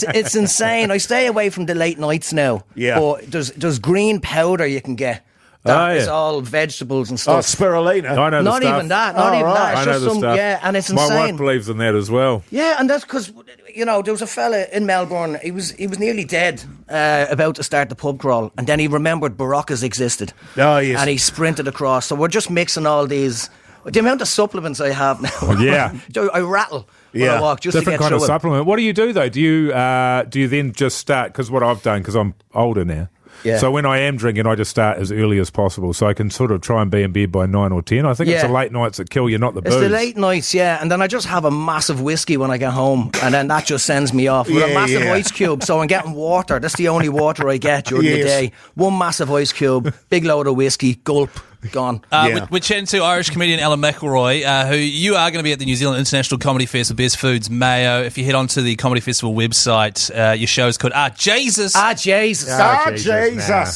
It's insane. I stay away from the late nights now. Yeah. But there's green powder you can get. That is all vegetables and stuff. Oh, spirulina. I know the Not stuff. even that. Not even that. It's I know just the some, stuff. yeah, and it's insane. My wife believes in that as well. Yeah, and that's because, there was a fella in Melbourne, he was nearly dead, about to start the pub crawl, and then he remembered Barocas existed. Oh, yes. And he sprinted across. So we're just mixing all these. The amount of supplements I have now. Yeah. I rattle when I walk just Different to get kind of through it. supplement. What do you do, though? Do you then just start, because what I've done, because I'm older now, Yeah. so when I am drinking, I just start as early as possible, so I can sort of try and be in bed by 9 or 10. I think it's the late nights that kill you, not the booze. It's the late nights, yeah, and then I just have a massive whiskey when I get home, and then that just sends me off with a massive ice cube. So I'm getting water. That's the only water I get during the day. One massive ice cube, big load of whiskey, gulp. Gone. We're chatting to Irish comedian Alan McElroy, who you are going to be at the New Zealand International Comedy Fest with Best Foods Mayo. If you head on to the Comedy Festival website, your show is called Jesus. Jesus.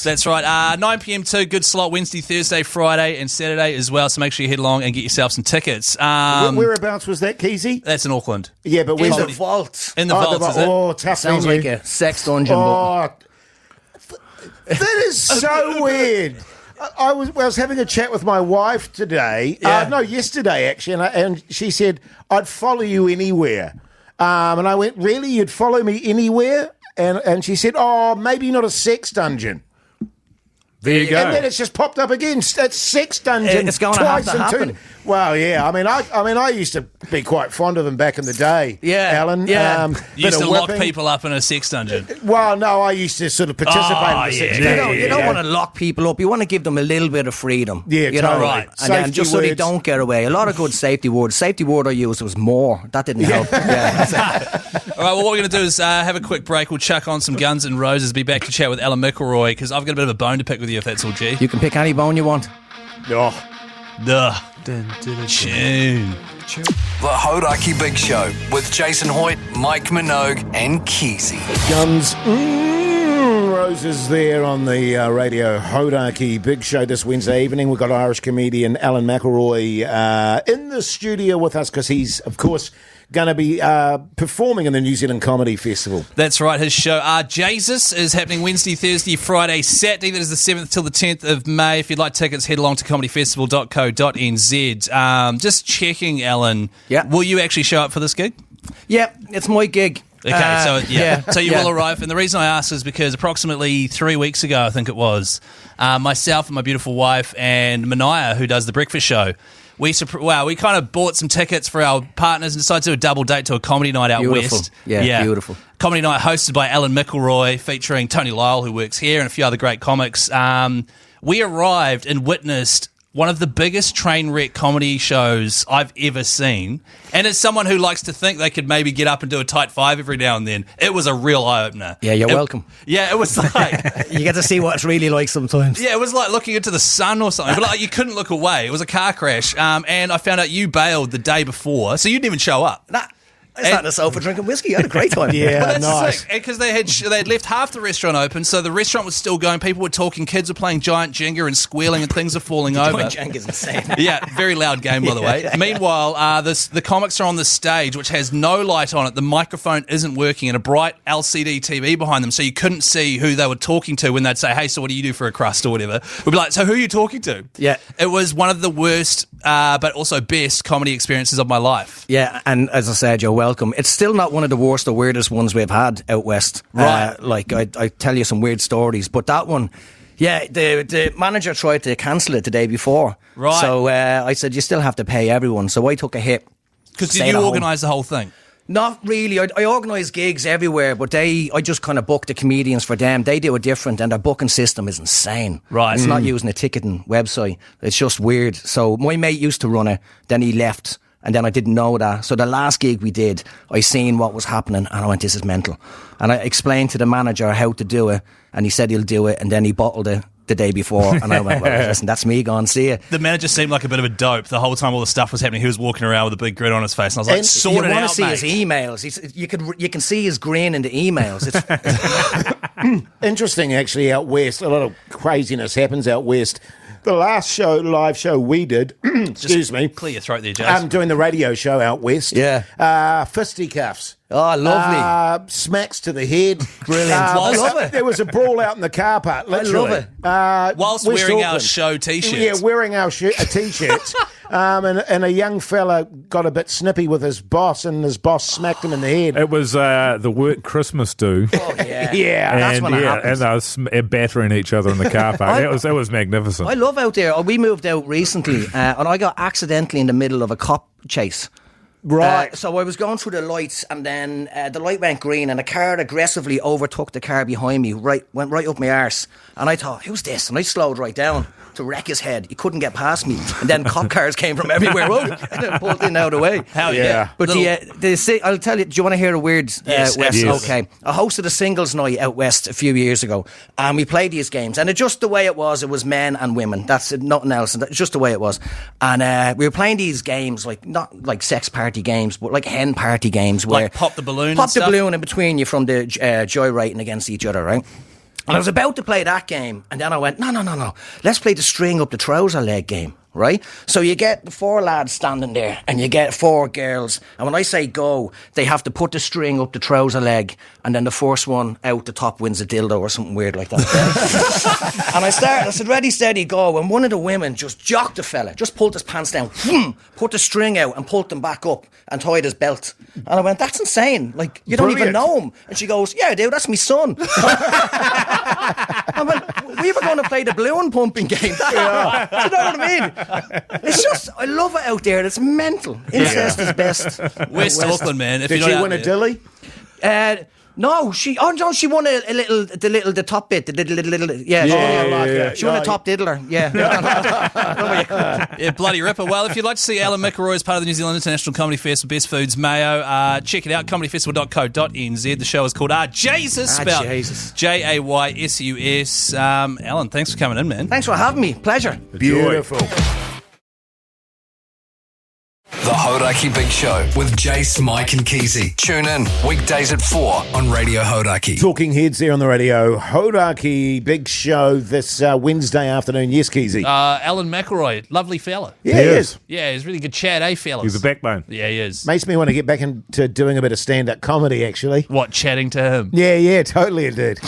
That's right. 9 p.m. too. Good slot Wednesday, Thursday, Friday, and Saturday as well. So make sure you head along and get yourself some tickets. Whereabouts was that, Keyzie? That's in Auckland. Yeah, but where's In the the vault. In the vault, is it? Oh, tough. Sounds like a sex dungeon. Oh, that is so weird. I was having a chat with my wife today. Yesterday actually, and she said I'd follow you anywhere. And I went, really? You'd follow me anywhere? And she said, oh, maybe not a sex dungeon. There you go. And then it's just popped up again. That's sex dungeon. It's going to have to happen. Well, yeah. I mean, I used to be quite fond of them back in the day. Yeah, Alan. yeah. You used to lock people up in a sex dungeon. Well, no, I used to sort of participate in the sex dungeon. You don't want to lock people up. You want to give them a little bit of freedom. Yeah, you totally. know, Right. and then just so they don't get away. A lot of good safety words. Safety word I used was more. That didn't help. Yeah. All right, well, what we're going to do is have a quick break. We'll chuck on some Guns N' Roses, be back to chat with Alan McElroy, because I've got a bit of a bone to pick with you, if that's all, G. You can pick any bone you want. Tune. The Hauraki Big Show with Jason Hoyte, Mike Minogue, and Keyzie. Guns N' Roses there on the Radio Hauraki Big Show this Wednesday evening. We've got Irish comedian Alan McElroy in the studio with us because he's, of course, going to be performing in the New Zealand Comedy Festival. That's right. His show, Jase, is happening Wednesday, Thursday, Friday, Saturday. That is the 7th till the 10th of May. If you'd like tickets, head along to comedyfestival.co.nz. Just checking, Alan. Yeah. Will you actually show up for this gig? Yeah, it's my gig. Okay, so you will arrive. And the reason I ask is because approximately 3 weeks ago, I think it was, myself and my beautiful wife and Minogue, who does the breakfast show, we kind of bought some tickets for our partners and decided to do a double date to a comedy night out west. Yeah, beautiful. Comedy night hosted by Alan McElroy, featuring Tony Lyle, who works here, and a few other great comics. We arrived and witnessed one of the biggest train wreck comedy shows I've ever seen. And as someone who likes to think they could maybe get up and do a tight five every now and then, it was a real eye-opener. Yeah, you're welcome. Yeah, it was like... You get to see what it's really like sometimes. Yeah, it was like looking into the sun or something. But like, you couldn't look away. It was a car crash. And I found out you bailed the day before, so you didn't even show up. I sat on the sofa drinking whiskey. I had a great time. Yeah, nice. Because they had left half the restaurant open, so the restaurant was still going. People were talking. Kids were playing giant Jenga and squealing, and things are falling over. Giant Jenga's insane. Yeah, very loud game, by the way. Meanwhile, the comics are on the stage, which has no light on it. The microphone isn't working, and a bright LCD TV behind them, so you couldn't see who they were talking to when they'd say, "Hey, so what do you do for a crust?" or whatever. We'd be like, "So who are you talking to?" Yeah. It was one of the worst, but also best comedy experiences of my life. Yeah, and as I said, you're welcome. It's still not one of the worst or weirdest ones we've had out west. Right. I tell you some weird stories, but that one, yeah, the manager tried to cancel it the day before. Right. So I said, you still have to pay everyone. So I took a hit. Because did you organise the whole thing? Not really. I organise gigs everywhere, but I just kind of book the comedians for them. They do it different, and their booking system is insane. Right. It's not using a ticketing website. It's just weird. So my mate used to run it, then he left, and then I didn't know that. So the last gig we did, I seen what was happening, and I went, this is mental. And I explained to the manager how to do it, and he said he'll do it, and then he bottled it the day before, and I went, well, listen, that's me gone, see ya. The manager seemed like a bit of a dope the whole time all the stuff was happening. He was walking around with a big grin on his face, and I was like, sort it out, You want to see mate. his emails. You can see his grin in the emails. It's Interesting, actually, out west. A lot of craziness happens out west. The last live show we did, excuse me. Clear your throat there, Jase. I'm doing the radio show out west. Yeah. Fisticuffs. Oh, lovely. Smacks to the head. Brilliant. I love it. There was a brawl out in the car park, literally. I love it. Whilst West wearing our Auckland. show T-shirts. Yeah, wearing our T-shirts. And a young fella got a bit snippy with his boss, and his boss smacked him in the head. It was the work Christmas do. Oh, yeah. Yeah. That's when it happens. And they were battering each other in the car park. It was magnificent. I love out there. We moved out recently, and I got accidentally in the middle of a cop chase. Right. So I was going through the lights, and then the light went green, and a car aggressively overtook the car behind me, went right up my arse. And I thought, who's this? And I slowed right down to wreck his head. He couldn't get past me. And then cop cars came from everywhere. And pulled in out of the way. Hell yeah. But I'll tell you, do you want to hear a weird Yes, West? yes. Okay. I hosted a singles night out west a few years ago, and we played these games. And just the way it was men and women. That's it, nothing else. That's just the way it was. And we were playing these games, like not like sex party games, but like hen party games. Where Like pop the balloon Pop and the stuff? balloon in between you from the joyriding against each other, right? And I was about to play that game, and then I went, no. Let's play the string up the trouser leg game, right? So you get the 4 lads standing there, and you get 4 girls. And when I say go, they have to put the string up the trouser leg, and then the first one out the top wins a dildo or something weird like that. And I said, ready, steady, go. And one of the women just jocked the fella, just pulled his pants down, put the string out and pulled them back up and tied his belt. And I went, that's insane. Like, you don't even know him. And she goes, yeah, dude, that's my son. I went, we were going to play the balloon pumping game. Do you know what I mean? It's just, I love it out there. It's mental. Incest is best. West Auckland, man. Did she win a dilly? No, she won the top bit, she won a top diddler, Yeah, bloody ripper. Well, if you'd like to see Alan McElroy as part of the New Zealand International Comedy Festival, Best Foods Mayo, check it out, comedyfestival.co.nz. The show is called Jesus, spelled Jaysus. Alan, thanks for coming in, man. Thanks for having me. Pleasure. Beautiful. The Hauraki Big Show with Jase, Mike and Keyzie. Tune in weekdays at 4 on Radio Hauraki. Talking heads there on the radio. Hauraki Big Show this Wednesday afternoon. Yes, Keyzie. Alan McElroy, lovely fella. Yeah, he is. Yeah, he's really good chat, fellas? He's a backbone. Yeah, he is. Makes me want to get back into doing a bit of stand-up comedy, actually. What, chatting to him? Yeah, totally it did.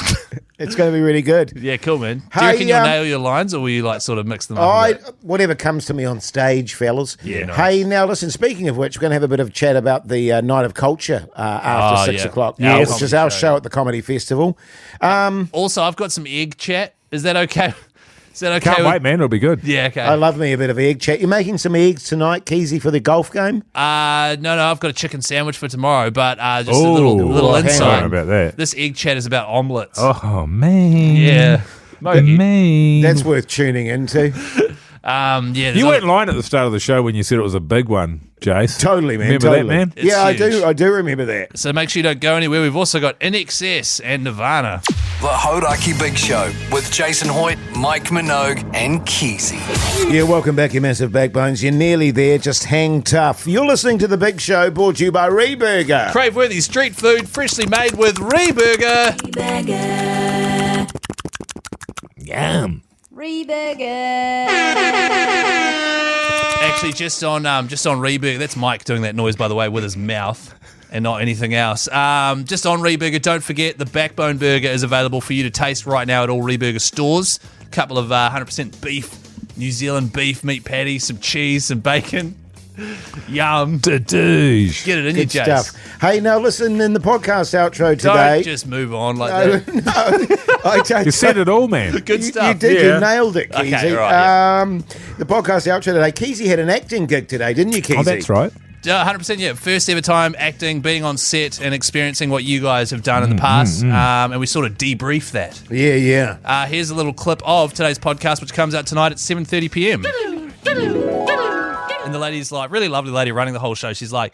It's going to be really good. Yeah, cool, man. Do you reckon you'll nail your lines, or will you like sort of mix them up? Whatever comes to me on stage, fellas. Yeah, nice. Hey, now listen, speaking of which, we're going to have a bit of chat about the Night of Culture after 6 o'clock, which is our show at the Comedy Festival. Also, I've got some egg chat. Is that okay? Is that okay? Can't wait, man. It'll be good. Yeah, okay. I love me a bit of egg chat. You're making some eggs tonight, Keyzie, for the golf game? No, I've got a chicken sandwich for tomorrow, but just a little insight about that. This egg chat is about omelettes. Oh, man. Yeah. Mogey. Man. That's worth tuning into. You weren't lying at the start of the show when you said it was a big one, Jase. Totally, man. Remember that, man? It's yeah, huge. I do remember that. So make sure you don't go anywhere. We've also got In Excess and Nirvana. The Hauraki Big Show with Jason Hoyte, Mike Minogue and Keyzie. Yeah, welcome back, you massive backbones. You're nearly there. Just hang tough. You're listening to The Big Show, brought to you by ReBurger. Crave-worthy street food, freshly made with ReBurger. ReBurger. Yum. ReBurger. Actually, just on ReBurger, that's Mike doing that noise, by the way, with his mouth and not anything else. Just on ReBurger, don't forget the Backbone Burger is available for you to taste right now at all ReBurger stores. A couple of 100% beef, New Zealand beef, meat patties, some cheese, some bacon. Yum. Da-douche. Get it in your Good Jase. stuff. Hey, now listen, in the podcast outro today... Don't just move on like that. You said it all, man. Good stuff. You did. Yeah. You nailed it, Keyzie. Okay, right, The podcast outro today. Keyzie had an acting gig today, didn't you, Keyzie? Oh, that's right. 100%, yeah. First ever time acting, being on set and experiencing what you guys have done in the past. And we sort of debrief that. Yeah. Here's a little clip of today's podcast, which comes out tonight at 7:30 p.m. And the lady's like, really lovely lady running the whole show. She's like,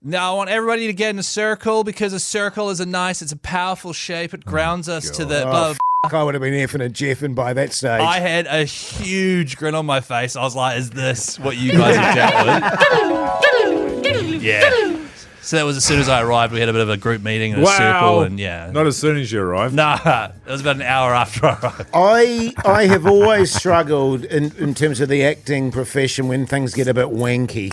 now I want everybody to get in a circle because a circle is it's a powerful shape. It grounds us to the blah, blah, blah. I would have been effing and jeffing by that stage. I had a huge grin on my face. I was like, is this what you guys have dealt with? Yeah. So that was as soon as I arrived. We had a bit of a group meeting in a circle, and Not as soon as you arrived. Nah, it was about an hour after I arrived. I have always struggled in terms of the acting profession when things get a bit wanky.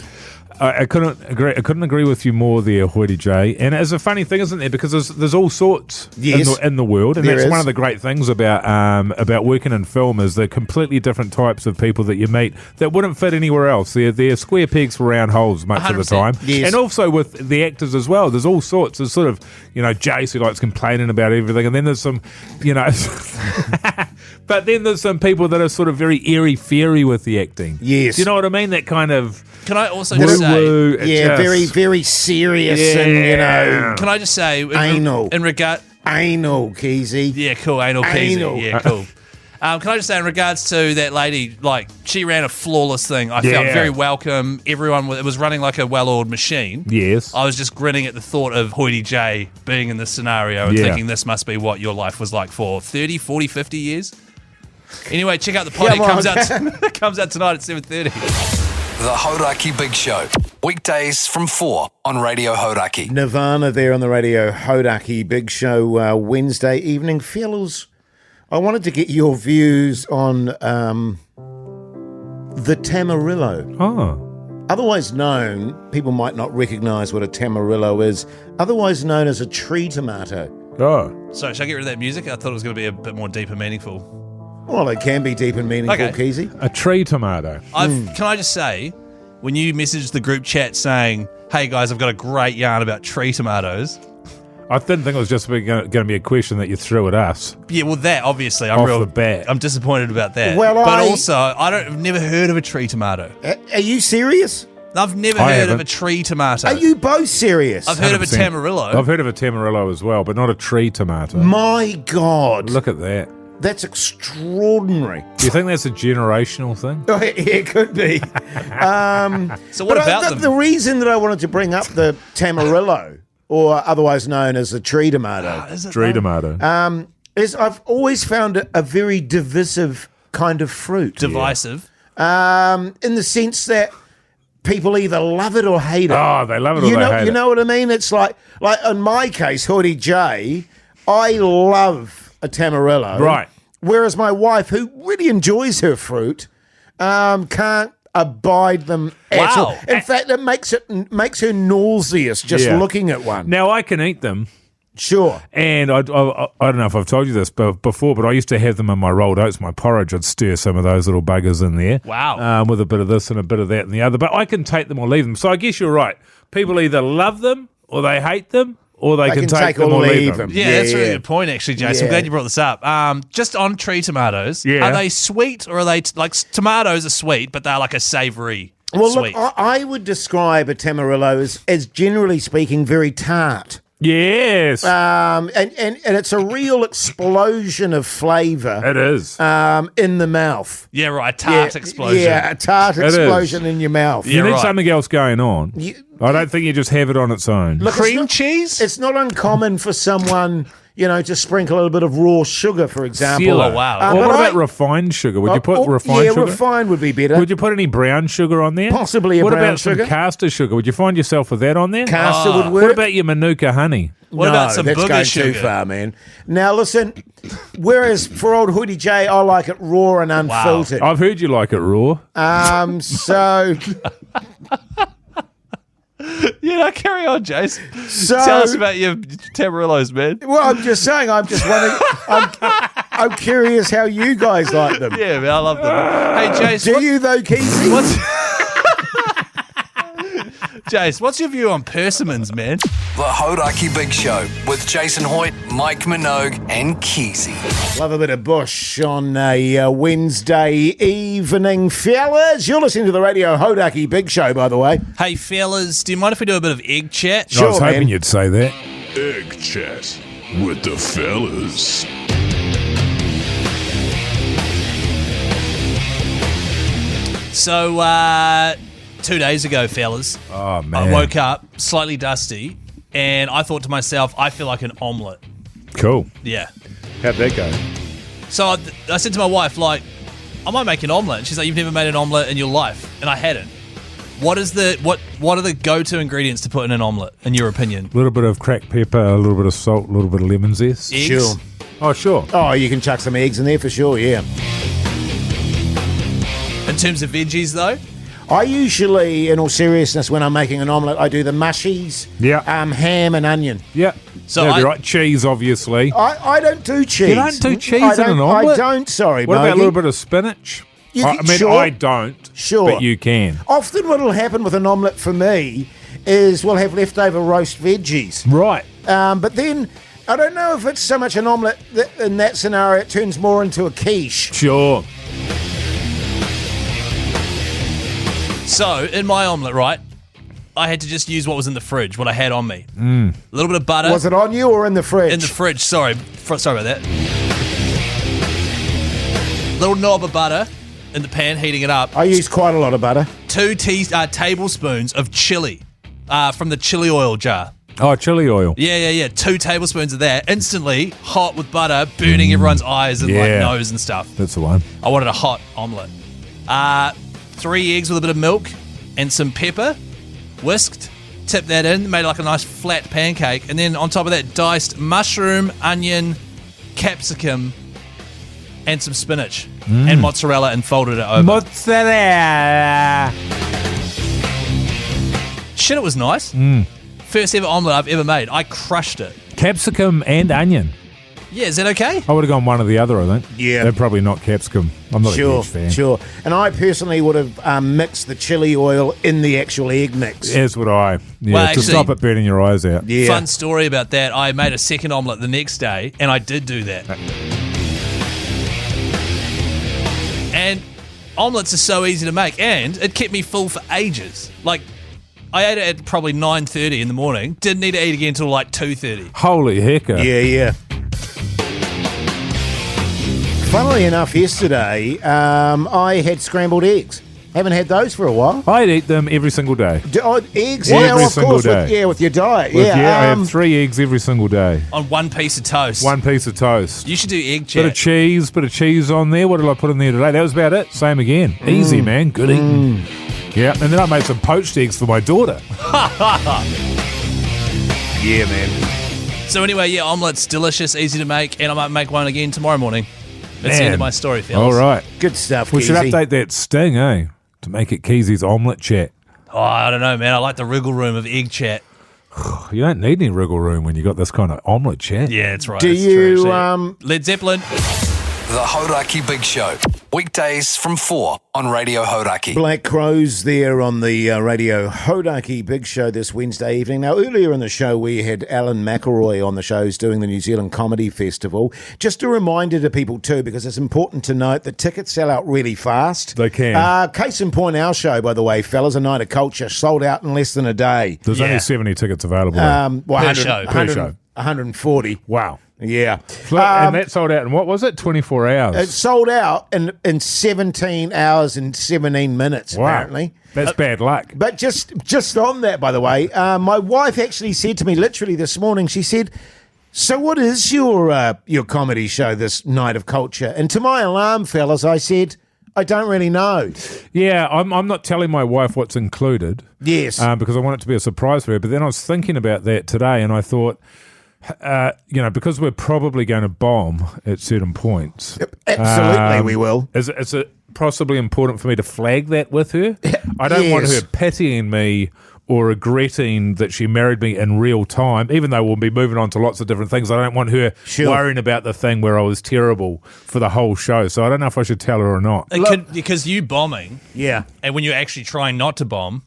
I couldn't agree with you more there, Hoyte J. And it's a funny thing, isn't there? Because there's all sorts in the world, and that's one of the great things about working in film is the completely different types of people that you meet that wouldn't fit anywhere else. They're square pegs for round holes most of the time, and also with the actors as well. There's all sorts. There's sort of Jase who likes complaining about everything, and then there's some but then there's some people that are sort of very airy fairy with the acting. Yes, do you know what I mean? That kind of. Can I also just say, very, very serious, and Can I just say, anal in regard, anal Keyzie, cool, anal Keyzie, yeah, cool. Can I just say, in regards to that lady, she ran a flawless thing. I felt very welcome. Everyone, it was running like a well-oiled machine. Yes, I was just grinning at the thought of Hoyte J being in this scenario and thinking this must be what your life was like for 30, 40, 50 years. Anyway, check out the pod. It comes out tonight at 7:30. The Hauraki Big Show. Weekdays from 4 on Radio Hauraki. Nirvana there on the Radio Hauraki Big Show Wednesday evening. Fellas, I wanted to get your views on the Tamarillo. Oh. Otherwise known, people might not recognise what a Tamarillo is, otherwise known as a tree tomato. Oh. Sorry, should I get rid of that music? I thought it was going to be a bit more deep and meaningful. Well, it can be deep and meaningful, Keyzie. A tree tomato. Can I just say, when you messaged the group chat saying, hey guys, I've got a great yarn about tree tomatoes. I didn't think it was just going to be a question that you threw at us. Yeah, well, that, obviously. Off the bat. I'm disappointed about that. Well, also, I've never heard of a tree tomato. Are you serious? I've never heard of a tree tomato. Are you both serious? I've heard of a Tamarillo. I've heard of a Tamarillo as well, but not a tree tomato. My God. Look at that. That's extraordinary. Do you think that's a generational thing? Oh, it could be. So what about them? The reason that I wanted to bring up the Tamarillo, or otherwise known as the tree tomato, is I've always found it a very divisive kind of fruit. Divisive? In the sense that people either love it or hate it. Oh, they love it or they hate it. You know what I mean? It's like in my case, Hoyte J, I love a Tamarillo. Right. Whereas my wife, who really enjoys her fruit, can't abide them at all. In fact, it makes her nauseous just looking at one. Now, I can eat them. Sure. And I don't know if I've told you this before, but I used to have them in my rolled oats, my porridge. I'd stir some of those little buggers in there. Wow. With a bit of this and a bit of that and the other. But I can take them or leave them. So I guess you're right. People either love them or they hate them. Or they can take them or leave them. Yeah, that's a really good point, actually, Jason. I'm glad you brought this up. Just on tree tomatoes, are they sweet or are they tomatoes are sweet, but they're like a savoury sweet? Look, I would describe a Tamarillo as generally speaking very tart. Yes. And it's a real explosion of flavour. It is. In the mouth. Yeah, right. A tart explosion. Yeah, a tart explosion in your mouth. You need something else going on. I don't think you just have it on its own. Look, cream cheese? It's not uncommon for someone, to sprinkle a little bit of raw sugar, for example. Oh, wow. What about refined sugar? Would you put refined sugar? Yeah, refined would be better. Would you put any brown sugar on there? Possibly What brown about sugar. some caster sugar? Would you find yourself with that on there? Caster would work. What about your Manuka honey? What about some that's booger going sugar? too far, man. Now, listen, whereas for old Hoyte J, I like it raw and unfiltered. I've heard you like it raw. So... Carry on, Jase. So, tell us about your Tamarillos, man. Well, I'm just saying, I'm just wondering, I'm curious how you guys like them. Yeah, man, I love them. Hey, Jase. Do you, though, Keyzie? Jase, what's your view on persimmons, man? The Hauraki Big Show with Jason Hoyte, Mike Minogue and Keyzie. Love a bit of bush on a Wednesday evening. Fellas, you're listening to the Radio Hauraki Big Show, by the way. Hey, fellas, do you mind if we do a bit of egg chat? I was hoping you'd say that. Egg chat with the fellas. So, 2 days ago, fellas, oh, man. I woke up slightly dusty, and I thought to myself, I feel like an omelette. Cool. Yeah. How'd that go? So I said to my wife, like, I might make an omelette. And she's like, you've never made an omelette in your life. And I hadn't. What are the go-to ingredients to put in an omelette, in your opinion? A little bit of cracked pepper, a little bit of salt, a little bit of lemon zest. Eggs? Sure. Oh, sure. Oh, you can chuck some eggs in there for sure, yeah. In terms of veggies, though? I usually, in all seriousness, when I'm making an omelette, I do the mushies, ham and onion. Yeah. So That'd be right. Cheese, obviously. I don't do cheese. You don't do cheese in an omelette? I don't, sorry, What about Mogey. a little bit of spinach? I don't. Sure. But you can. Often what'll happen with an omelette for me is we'll have leftover roast veggies. Right. But then, I don't know if it's so much an omelette that in that scenario, it turns more into a quiche. Sure. So, in my omelette, right, I had to just use what was in the fridge, what I had on me. Mm. A little bit of butter. Was it on you or in the fridge? In the fridge, sorry. Sorry about that. Little knob of butter in the pan, heating it up. I use quite a lot of butter. 2 tablespoons of chili from the chili oil jar. Oh, chili oil. Yeah. 2 tablespoons of that. Instantly hot with butter, burning everyone's eyes and like nose and stuff. That's the one. I wanted a hot omelette. 3 eggs with a bit of milk and some pepper, whisked, tipped that in, made like a nice flat pancake, and then on top of that, diced mushroom, onion, capsicum, and some spinach and mozzarella, and folded it over. Mozzarella. Shit, it was nice. First ever omelette I've ever made. I crushed it. Capsicum and onion. Yeah, is that okay? I would have gone one or the other, I think. Yeah. They're probably not capsicum. I'm not a huge fan. Sure. And I personally would have mixed the chili oil in the actual egg mix. As would I. Yeah, Well, to actually- stop it burning your eyes out. Yeah. Fun story about that. I made a second omelette the next day, and I did do that. And omelettes are so easy to make, and it kept me full for ages. Like, I ate it at probably 9:30 in the morning. Didn't need to eat again until like 2:30. Holy hecker. Yeah. Funnily enough, yesterday I had scrambled eggs. Haven't had those for a while. I'd eat them every single day. Eggs? Every of single course. day. With your diet. I have 3 eggs every single day. On one piece of toast. One piece of toast. You should do egg Bit of chat. cheese on there. What did I put in there today? That was about it. Same again. Easy, man. Good eating. Yeah, and then I made some poached eggs for my daughter. Yeah, man. So anyway, yeah, omelette's delicious, easy to make, and I might make one again tomorrow morning. That's the end of my story, fellas. All right. Good stuff, We should Keyzie. update that sting, eh? To make it Keezy's omelette chat. Oh, I don't know, man. I like the wriggle room of egg chat. You don't need any wriggle room when you got this kind of omelette chat. Yeah, that's right. Do It's you, true, actually. Led Zeppelin. The Hauraki Big Show. Weekdays from 4 on Radio Hauraki. Black Crows there on the Radio Hauraki Big Show this Wednesday evening. Now, earlier in the show, we had Alan McElroy on the shows doing the New Zealand Comedy Festival. Just a reminder to people, too, because it's important to note that tickets sell out really fast. They can. Case in point, our show, by the way, fellas, A Night of Culture, sold out in less than a day. There's only 70 tickets available. Per show. 140. Wow. Yeah. And that sold out in, what was it, 24 hours? It sold out in 17 hours and 17 minutes, Wow. apparently. That's bad luck. But just on that, by the way, my wife actually said to me literally this morning, she said, so what is your comedy show, this Night of Culture? And to my alarm, fellas, I said, I don't really know. Yeah, I'm not telling my wife what's included. Yes. Because I want it to be a surprise for her. But then I was thinking about that today, and I thought, because we're probably going to bomb at certain points. Absolutely, we will. Is it possibly important for me to flag that with her? I don't want her pitying me or regretting that she married me in real time, even though we'll be moving on to lots of different things. I don't want her worrying about the thing where I was terrible for the whole show. So I don't know if I should tell her or not. Because you bombing, and when you're actually trying not to bomb,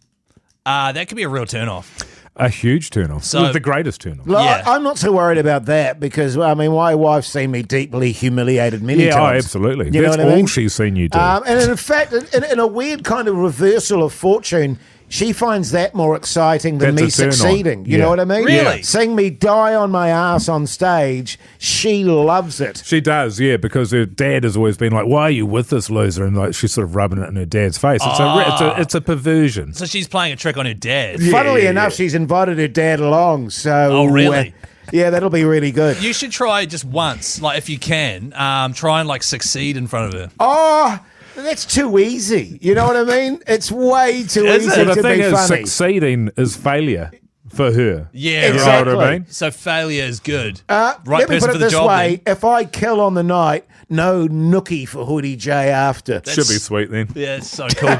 that could be a real turn-off. A huge turn-off. So- The greatest turn-off. Look, Yeah. I'm not so worried about that because, I mean, my wife's seen me deeply humiliated many Yeah, times. absolutely. You know That's what I mean? all she's seen you do. And in fact, in a weird kind of reversal of fortune, she finds that more exciting than That's me a turn-on. succeeding. You Yeah. know what I mean? Really? Seeing me die on my ass on stage, she loves it. She does, yeah, because her dad has always been like, why are you with this loser? And like she's sort of rubbing it in her dad's face. It's a perversion. So she's playing a trick on her dad. Funnily enough, she's invited her dad along. So, Oh, really? Yeah, that'll be really good. You should try just once, like if you can. Try and like succeed in front of her. Oh, that's too easy. You know what I mean? It's way too easy Well, the to thing be is, funny. succeeding is failure for her. Yeah, Exactly. You know what I mean? So failure is good. Let me person put for it the this job. way: then. if I kill on the night, no nookie for Hoodie J after. Should be sweet then. Yeah, it's so cool.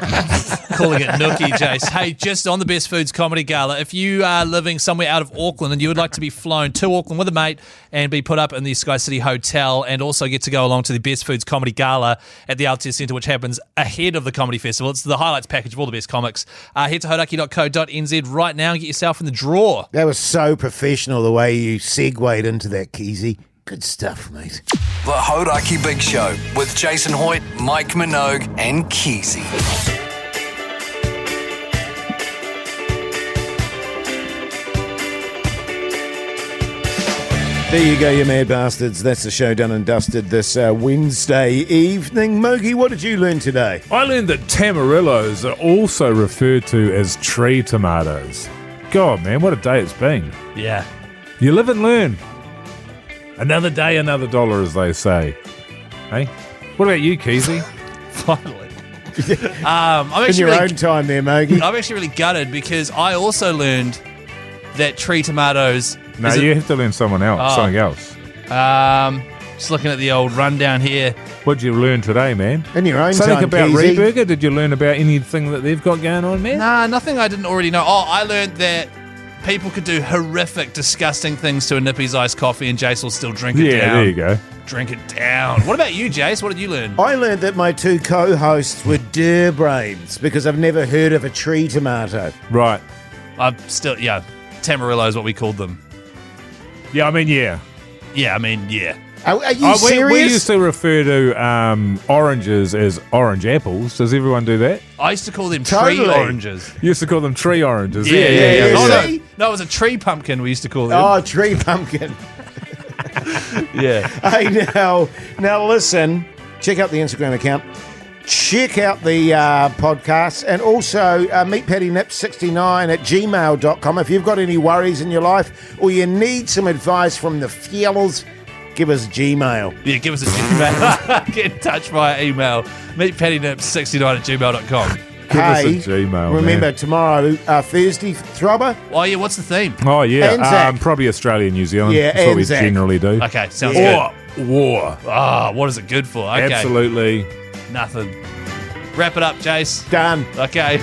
Calling it Nookie, Jase. Hey, just on the Best Foods Comedy Gala, if you are living somewhere out of Auckland and you would like to be flown to Auckland with a mate and be put up in the Sky City Hotel and also get to go along to the Best Foods Comedy Gala at the Altius Centre, which happens ahead of the Comedy Festival. It's the highlights package of all the best comics. Head to hauraki.co.nz right now and get yourself in the draw. That was so professional the way you segued into that, Keyzie. Good stuff, mate. The Hauraki Big Show with Jason Hoyte, Mike Minogue, and Keyzie. There you go, you mad bastards. That's the show done and dusted this Wednesday evening. Mogey, what did you learn today? I learned that Tamarillos are also referred to as tree tomatoes. God, man, what a day it's been. Yeah. You live and learn. Another day, another dollar, as they say. Hey? What about you, Keyzie? Finally. I'm In actually your really, own time there, Mogey. I'm actually really gutted because I also learned that tree tomatoes... No, you have to learn something else. Something else. Just looking at the old rundown here. What did you learn today, man? In your own Something time, about Keyzie. ReBurger? Did you learn about anything that they've got going on, man? Nah, nothing I didn't already know. Oh, I learned that people could do horrific, disgusting things to a Nippy's iced coffee and Jace will still drink it down. Yeah, there you go. Drink it down. What about you, Jace? What did you learn? I learned that my two co-hosts were brains because I've never heard of a tree tomato. Right. Tamarillo is what we called them. Yeah, I mean, yeah. Yeah, I mean, yeah. Are you serious? We used to refer to oranges as orange apples. Does everyone do that? I used to call them Totally. tree oranges. You used to call them tree oranges. yeah. Oh, See? no, it was a tree pumpkin we used to call them. Oh, tree pumpkin. Yeah. Hey, now listen, check out the Instagram account. Check out the podcast and also meetpattynip69 at gmail.com. If you've got any worries in your life or you need some advice from the fellas, give us Gmail. Yeah, give us a Gmail. Get in touch via email. Meetpattynip69 at gmail.com. Give us a Gmail, remember, man. tomorrow, Thursday, Throbber. Oh, yeah, what's the theme? Oh, yeah. ANZAC. Probably Australia, New Zealand. Yeah, That's what we ANZAC. generally do. Okay, sounds Or good. war. What is it good for? Okay. Absolutely. Nothing. Wrap it up, Jace. Done. Okay.